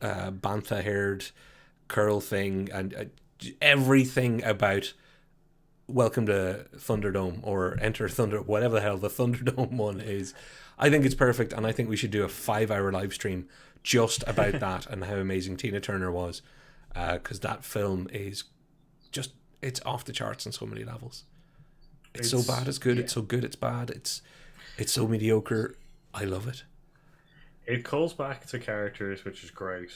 bantha haired curl thing and everything about Welcome to Thunderdome or Enter Thunder, whatever the hell the Thunderdome one is. I think it's perfect, and I think we should do a 5-hour live stream just about that and how amazing Tina Turner was, because that film is just, it's off the charts on so many levels. It's so bad it's good, it's so good it's bad, it's so mediocre. I love it. It calls back to characters, which is great,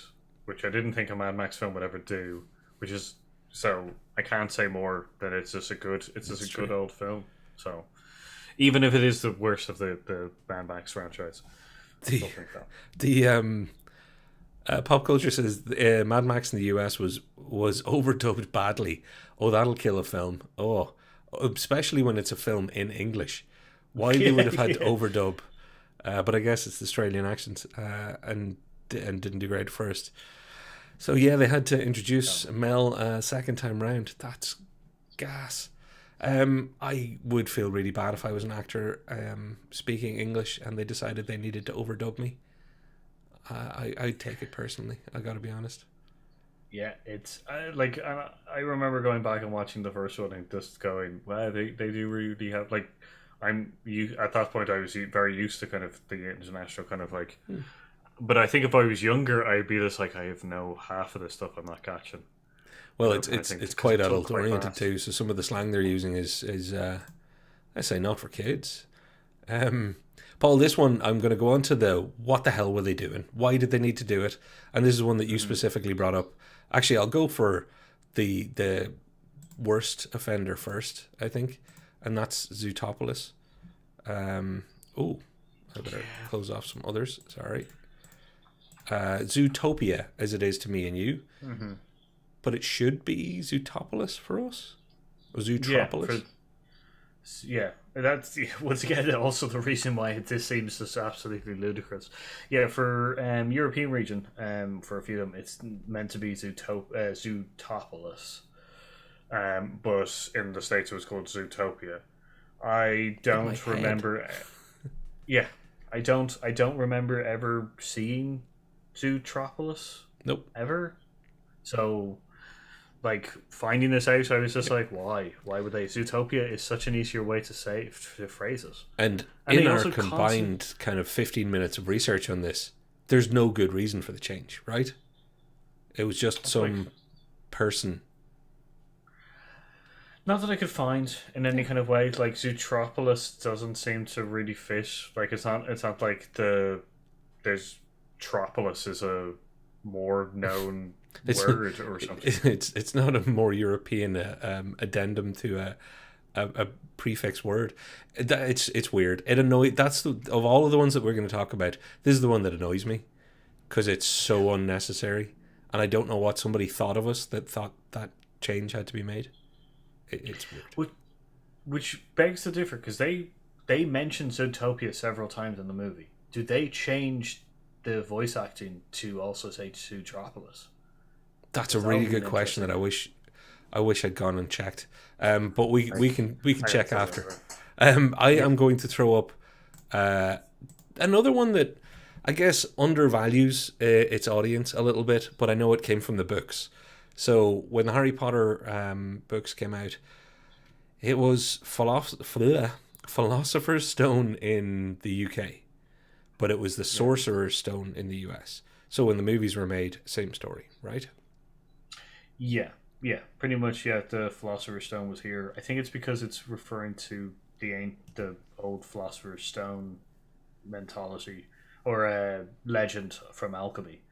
which I didn't think a Mad Max film would ever do, which is, so I can't say more than it's just a good old film. So even if it is the worst of the Mad Max franchise, Popculture says Mad Max in the US was overdubbed badly. Oh, that'll kill a film. Oh, especially when it's a film in English. Why they would have had to overdub. But I guess it's the Australian accent and didn't do great first. So yeah, they had to introduce Mel second time round. That's gas. I would feel really bad if I was an actor speaking English and they decided they needed to overdub me. I'd take it personally. I got to be honest. Yeah, it's I remember going back and watching the first one and just going, wow, they do really have at that point I was very used to kind of the international kind of but I think if I was younger I'd be just like, I have no half of this stuff I'm not catching. Well, it's quite adult oriented too, so some of the slang they're using is I say not for kids. Paul, this one I'm going to go on to the what the hell were they doing? Why did they need to do it? And this is one that you specifically brought up. Actually, I'll go for the worst offender first, I think, and that's Zootopoulos. I better close off some others. Sorry. Zootopia, as it is to me and you, but it should be Zootopoulos for us, or Zootropolis. That's once again also the reason why this seems just absolutely ludicrous. Yeah, for European region, for a few of them, it's meant to be Zootopolis, but in the States it was called Zootopia. I don't remember. Yeah, I don't remember ever seeing Zootropolis. Nope. Ever. So, like, finding this out, I was just like, why? Why would they? Zootopia is such an easier way to phrase it. And And in they our also combined kind of 15 minutes of research on this, there's no good reason for the change, right? It was just some person. Not that I could find in any kind of way. Like, Zootropolis doesn't seem to really fit. Like, it's not like there's Tropolis is a more known word or something. It's not a more European addendum to a prefix word. It's weird. It annoys. Of all of the ones that we're going to talk about, this is the one that annoys me because it's so unnecessary, and I don't know what somebody thought of us that thought that change had to be made. It's weird. Which begs to differ, because they mentioned Zootopia several times in the movie. Do they change the voice acting to also say Zootropolis? That's a really good question that I wish I'd gone and checked. But we can check after. I am going to throw up another one that I guess undervalues its audience a little bit, but I know it came from the books. So when the Harry Potter books came out, it was Philosopher's Stone in the UK, but it was the Sorcerer's Stone in the US. So when the movies were made, same story, right? Yeah, pretty much. Yeah, the Philosopher's Stone was here. I think it's because it's referring to the old Philosopher's Stone mentality or legend from alchemy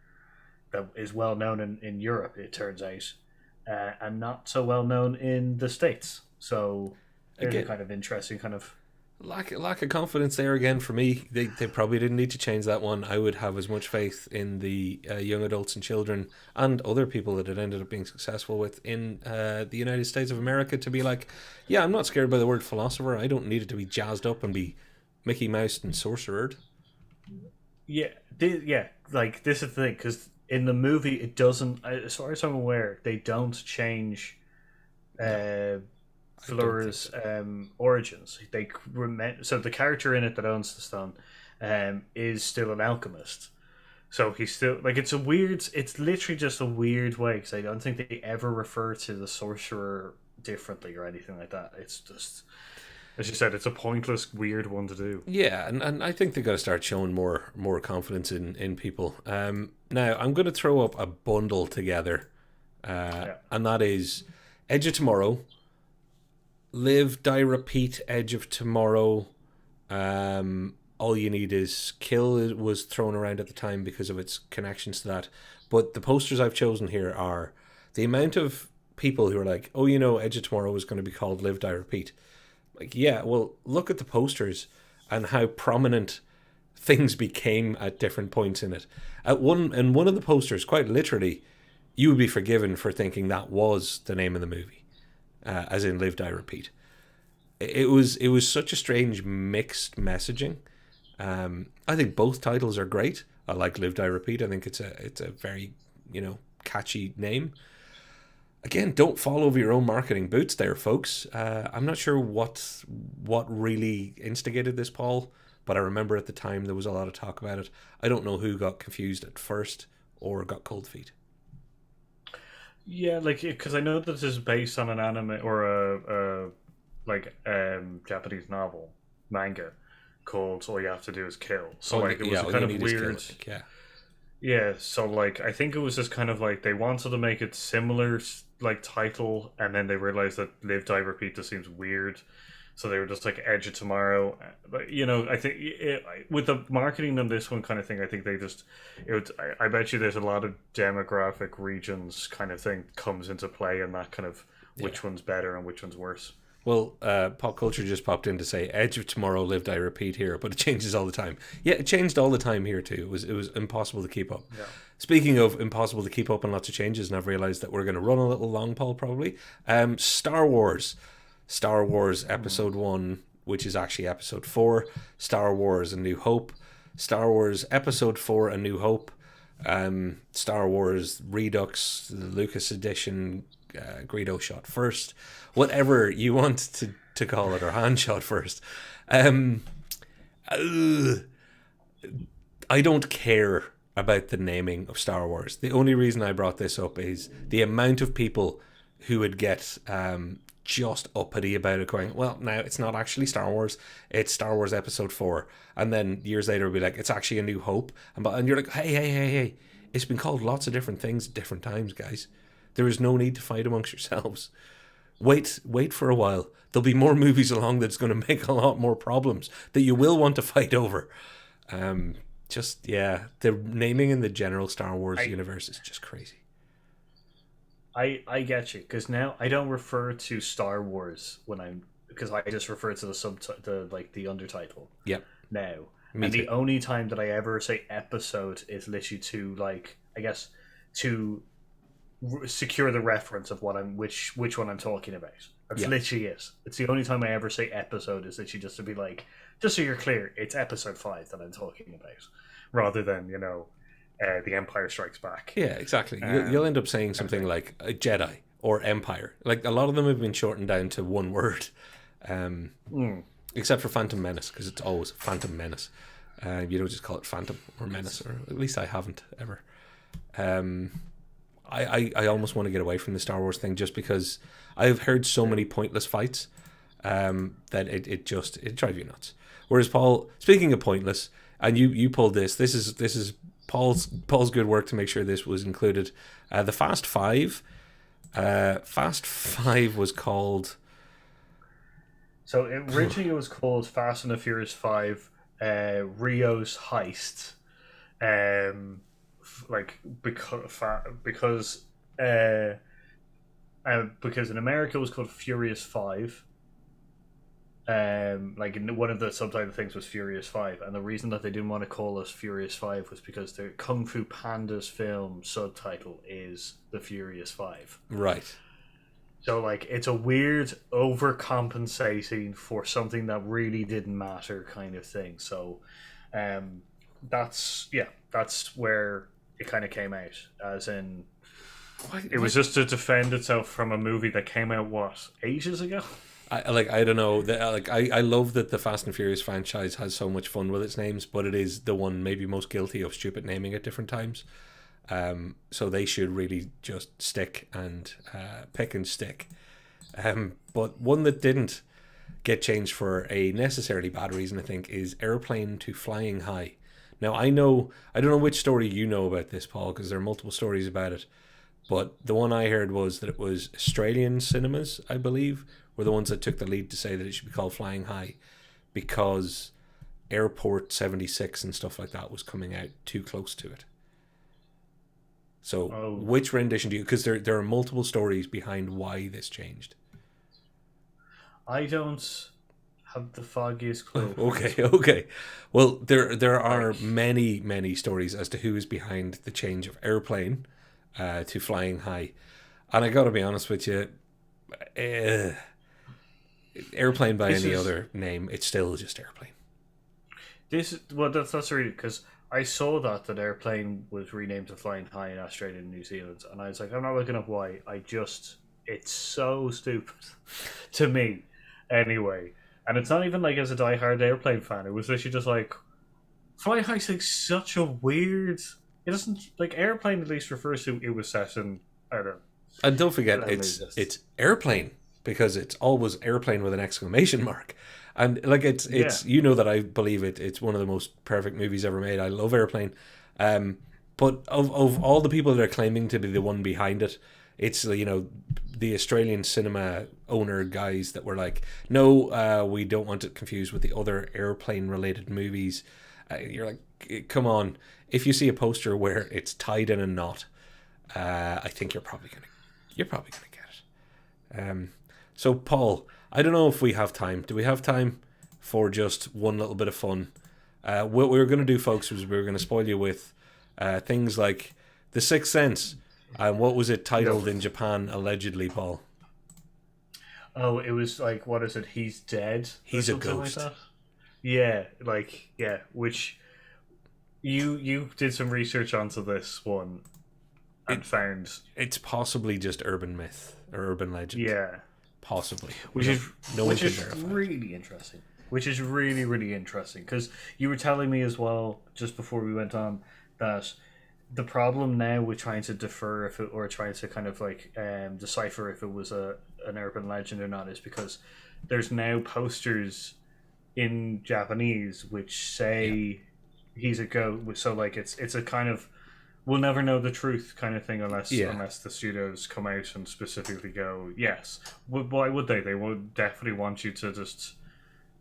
that is well known in Europe, it turns out, and not so well known in the States. So there's a kind of interesting kind of lack of confidence there again for me. They probably didn't need to change that one. I would have as much faith in the young adults and children and other people that it ended up being successful with in the United States of America to be like, yeah, I'm not scared by the word philosopher. I don't need it to be jazzed up and be Mickey Mouse and sorcered. Yeah, like this is the thing, because in the movie it doesn't, as far as I'm aware, they don't change Fleurs' origins. So the character in it that owns the stone is still an alchemist. So he's still like, it's literally just a weird way, because I don't think they ever refer to the sorcerer differently or anything like that. It's just, as you said, it's a pointless, weird one to do. Yeah, and I think they've got to start showing more confidence in people. Now, I'm going to throw up a bundle together, and that is Edge of Tomorrow, Live, Die, Repeat, Edge of Tomorrow. All You Need Is Kill was thrown around at the time because of its connections to that. But the posters I've chosen here are the amount of people who are like, oh, Edge of Tomorrow is going to be called Live, Die, Repeat. Like, yeah, well, look at the posters and how prominent things became at different points in it. In one of the posters, quite literally, you would be forgiven for thinking that was the name of the movie. As in Live, Die, Repeat. It was such a strange mixed messaging. I think both titles are great. I like Live, Die, Repeat. I think it's a very catchy name. Again, don't fall over your own marketing boots there, folks. I'm not sure what really instigated this, Paul, but I remember at the time there was a lot of talk about it. I don't know who got confused at first or got cold feet. Yeah, like, because I know that this is based on an anime or a Japanese novel manga called All You Have to Do Is Kill. So it was kind of weird. Kill, yeah, so like I think it was just kind of like they wanted to make it similar like title, and then they realized that Live, Die, Repeat just seems weird. So they were just like Edge of Tomorrow. But, I think with the marketing on this one kind of thing, I think they just... I bet you there's a lot of demographic regions kind of thing comes into play in that kind of which one's better and which one's worse. Well, Popculture just popped in to say Edge of Tomorrow, Live, Die, Repeat here, but it changes all the time. Yeah, it changed all the time here too. It was impossible to keep up. Yeah. Speaking of impossible to keep up and lots of changes, and I've realised that we're going to run a little long, Paul, probably. Star Wars Episode 1 which is actually Episode 4, Star Wars A New Hope, Star Wars Episode 4 A New Hope, Star Wars Redux, the Lucas Edition, Greedo Shot First, whatever you want to call it, or Hand Shot First. I don't care about the naming of Star Wars. The only reason I brought this up is the amount of people who would get just uppity about it, going, well, now it's not actually Star Wars, it's Star Wars Episode 4. And then years later, it'll be like, it's actually A New Hope. And you're like, hey, it's been called lots of different things at different times, guys. There is no need to fight amongst yourselves. Wait for a while. There'll be more movies along that's going to make a lot more problems that you will want to fight over. The naming in the general Star Wars universe is just crazy. I get you, because now I don't refer to Star Wars because I just refer to the undertitle. Yep. Now, Me and too. the only time that I ever say episode is literally to secure the reference of which one I'm talking about. That's literally it. It's the only time I ever say episode is literally just to be like, just so you're clear, it's Episode 5 that I'm talking about, rather than The Empire Strikes Back. Yeah, exactly. You'll end up saying something like Jedi or Empire. Like, a lot of them have been shortened down to one word, except for Phantom Menace, because it's always Phantom Menace. You don't just call it Phantom or Menace, or at least I haven't ever. I almost want to get away from the Star Wars thing, just because I've heard so many pointless fights that it drives you nuts. Whereas Paul, speaking of pointless, and you pulled this is Paul's good work to make sure this was included. The Fast Five was called. So originally it was called Fast and the Furious 5, Rio's Heist, because in America it was called Furious 5. One of the subtitle things was Furious 5, and the reason that they didn't want to call us Furious 5 was because the Kung Fu Panda's film subtitle is The Furious 5. Right. So, it's a weird overcompensating for something that really didn't matter kind of thing. So, that's where it kind of came out, as in, it was just to defend itself from a movie that came out, ages ago? I don't know. I love that the Fast and Furious franchise has so much fun with its names, but it is the one maybe most guilty of stupid naming at different times. So they should really just stick and pick and stick. But one that didn't get changed for a necessarily bad reason, I think, is Airplane to Flying High. Now, I don't know which story you know about this, Paul, because there are multiple stories about it. But the one I heard was that it was Australian cinemas, I believe, were the ones that took the lead to say that it should be called Flying High, because Airport 76 and stuff like that was coming out too close to it. So which rendition do you... Because there are multiple stories behind why this changed. I don't have the foggiest clue. Okay. Well, there are many stories as to who is behind the change of Airplane to Flying High. And I got to be honest with you... Airplane by any other name, it's still just Airplane. That's really, because I saw that Airplane was renamed to Flying High in Australia and New Zealand, and I was like, I'm not looking up why. It's so stupid to me, anyway. And it's not even as a diehard Airplane fan. It was literally just Flying High's such a weird. It doesn't Airplane at least refers to it was set in, I don't know. And don't forget, it's Airplane, because it's always Airplane with an exclamation mark. And it's that I believe it's one of the most perfect movies ever made. I love Airplane. But of all the people that are claiming to be the one behind it, it's the Australian cinema owner guys that were like, no, we don't want it confused with the other Airplane related movies. You're like, come on. If you see a poster where it's tied in a knot, I think you're probably gonna get it. So, Paul, I don't know if we have time. Do we have time for just one little bit of fun? What we were going to do, folks, was we were going to spoil you with things like The Sixth Sense. What was it titled in Japan, allegedly, Paul? Oh, it was like, what is it? He's dead. He's a ghost. Like that? Yeah, which you did some research onto this one and found It's possibly just urban myth or urban legend. yeah, Possibly. which is no one which can is verify. really interesting. Which is really really interesting because you were telling me as well just before we went on that the problem now with trying to defer if it, or trying to kind of like decipher if it was an urban legend or not is because there's now posters in Japanese which say he's a ghost. So like it's a kind of we'll never know the truth kind of thing unless the studios come out and specifically go yes. Why would they? They would definitely want you to just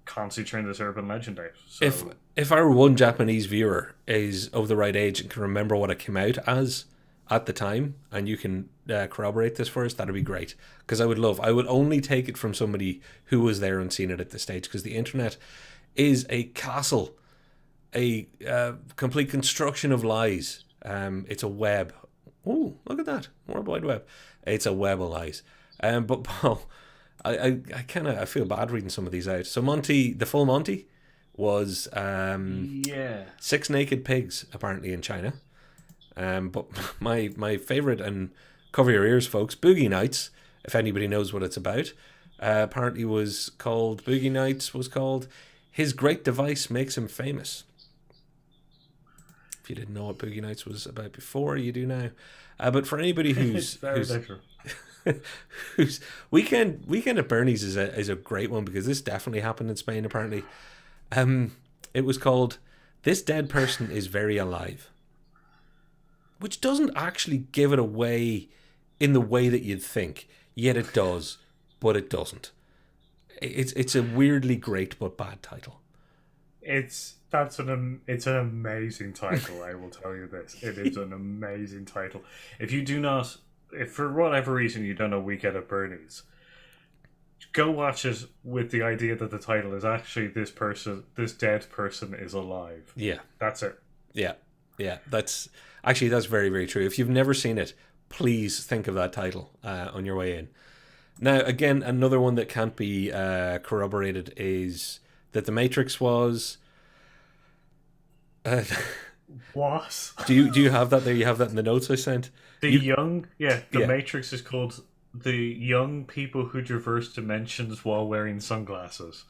constantly turn this urban legend out. So If our one Japanese viewer is of the right age and can remember what it came out as at the time, and you can corroborate this for us, that'd be great. Because I would only take it from somebody who was there and seen it at this stage. Because the internet is a castle, a complete construction of lies. It's a web. Oh, look at that, World Wide Web. It's a web of lies. But Paul, I feel bad reading some of these out. So Monty, the full Monty, was 6 naked pigs apparently in China. But my favorite, and cover your ears, folks, Boogie Nights, if anybody knows what it's about, apparently was called Boogie Nights was called His Great Device Makes Him Famous. If you didn't know what Boogie Nights was about before, you do now. But for anybody who's Weekend at Bernie's is a great one because this definitely happened in Spain apparently. It was called This Dead Person is Very Alive, which doesn't actually give it away in the way that you'd think, yet it does, but it doesn't. It's a weirdly great but bad title. It's an amazing title. I will tell you this. It is an amazing title. If for whatever reason you don't know Weekend at Bernie's, go watch it with the idea that the title is actually this dead person is alive. Yeah, that's it. Yeah. That's very very true. If you've never seen it, please think of that title on your way in. Now, again, another one that can't be corroborated is that The Matrix was. What? Do you have that there? You have that in the notes I sent. The Matrix is called The Young People Who Traverse Dimensions While Wearing Sunglasses.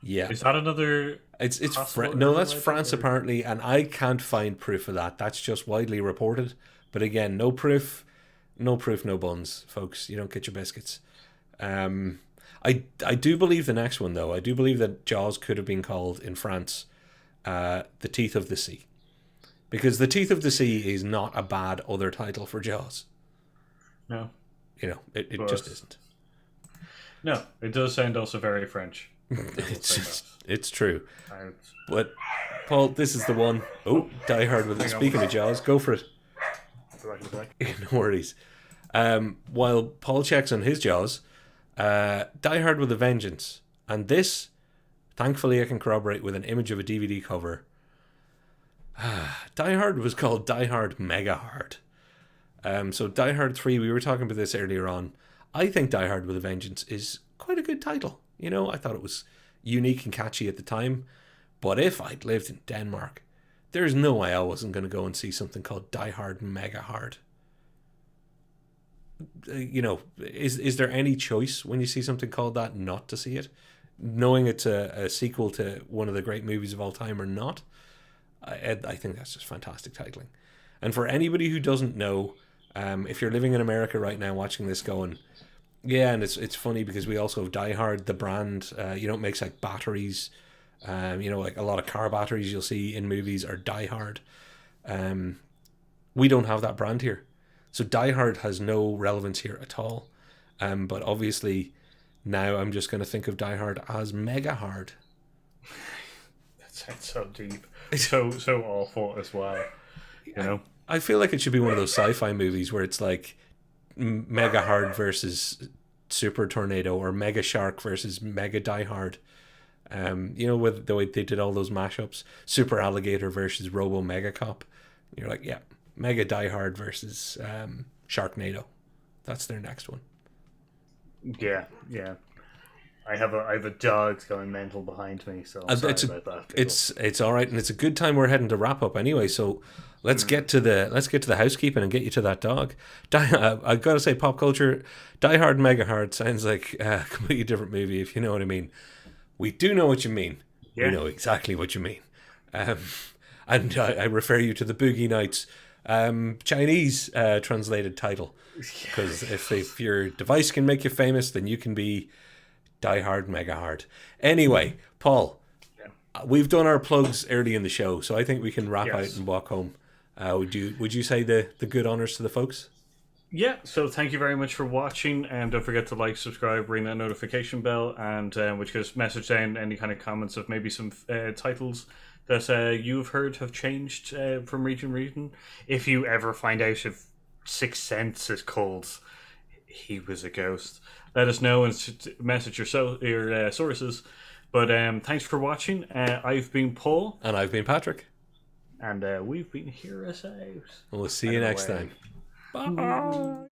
Yeah. Is that another? It's no, that's France apparently, and I can't find proof of that. That's just widely reported. But again, no proof, no buns, folks. You don't get your biscuits. I do believe the next one though. I do believe that Jaws could have been called in France, The Teeth of the Sea, because The Teeth of the Sea is not a bad other title for Jaws. No, it just isn't. No, it does sound also very French. It's true. But Paul, this is the one. Oh, Die Hard with it. Speaking of Jaws, go for it. No worries. While Paul checks on his Jaws, Die Hard with a Vengeance, and this, thankfully, I can corroborate with an image of a DVD cover. Die Hard was called Die Hard Mega Hard. So Die Hard 3, we were talking about this earlier on. I think Die Hard with a Vengeance is quite a good title. I thought it was unique and catchy at the time. But if I'd lived in Denmark, there's no way I wasn't going to go and see something called Die Hard Mega Hard. Is there any choice when you see something called that not to see it? Knowing it's a sequel to one of the great movies of all time or not? I think that's just fantastic titling. And for anybody who doesn't know, if you're living in America right now watching this going, yeah, and it's funny because we also have Die Hard, the brand, it makes like batteries, like a lot of car batteries you'll see in movies are Die Hard. We don't have that brand here. So Die Hard has no relevance here at all. But obviously now I'm just going to think of Die Hard as Mega Hard. That sounds so deep. So awful as well. I feel like it should be one of those sci-fi movies where it's like Mega Hard versus Super Tornado, or Mega Shark versus Mega Die Hard. With the way they did all those mashups, Super Alligator versus Robo Mega Cop. You're like, yeah, Mega Die Hard versus Sharknado. That's their next one. Yeah. I have a dog going mental behind me, so I'm sorry about that. People. It's all right, and it's a good time we're heading to wrap up anyway. So let's get to the housekeeping and get you to that dog. I've got to say, Pop Culture, Die Hard, Mega Hard sounds like a completely different movie, if you know what I mean. We do know what you mean. Yeah. We know exactly what you mean. And I refer you to the Boogie Nights Chinese translated title, because if your device can make you famous, then you can be Die Hard, Mega Hard. Anyway, Paul, we've done our plugs early in the show, so I think we can wrap out and walk home. Would you say the good honors to the folks? Yeah, so thank you very much for watching, and don't forget to like, subscribe, ring that notification bell, and which gives message down any kind of comments of maybe some titles that you've heard have changed from region to region. If you ever find out if Sixth Sense is called He Was a Ghost, let us know and message your sources. But thanks for watching. I've been Paul. And I've been Patrick. And we've been Heroes Out. We'll see you next time. Bye.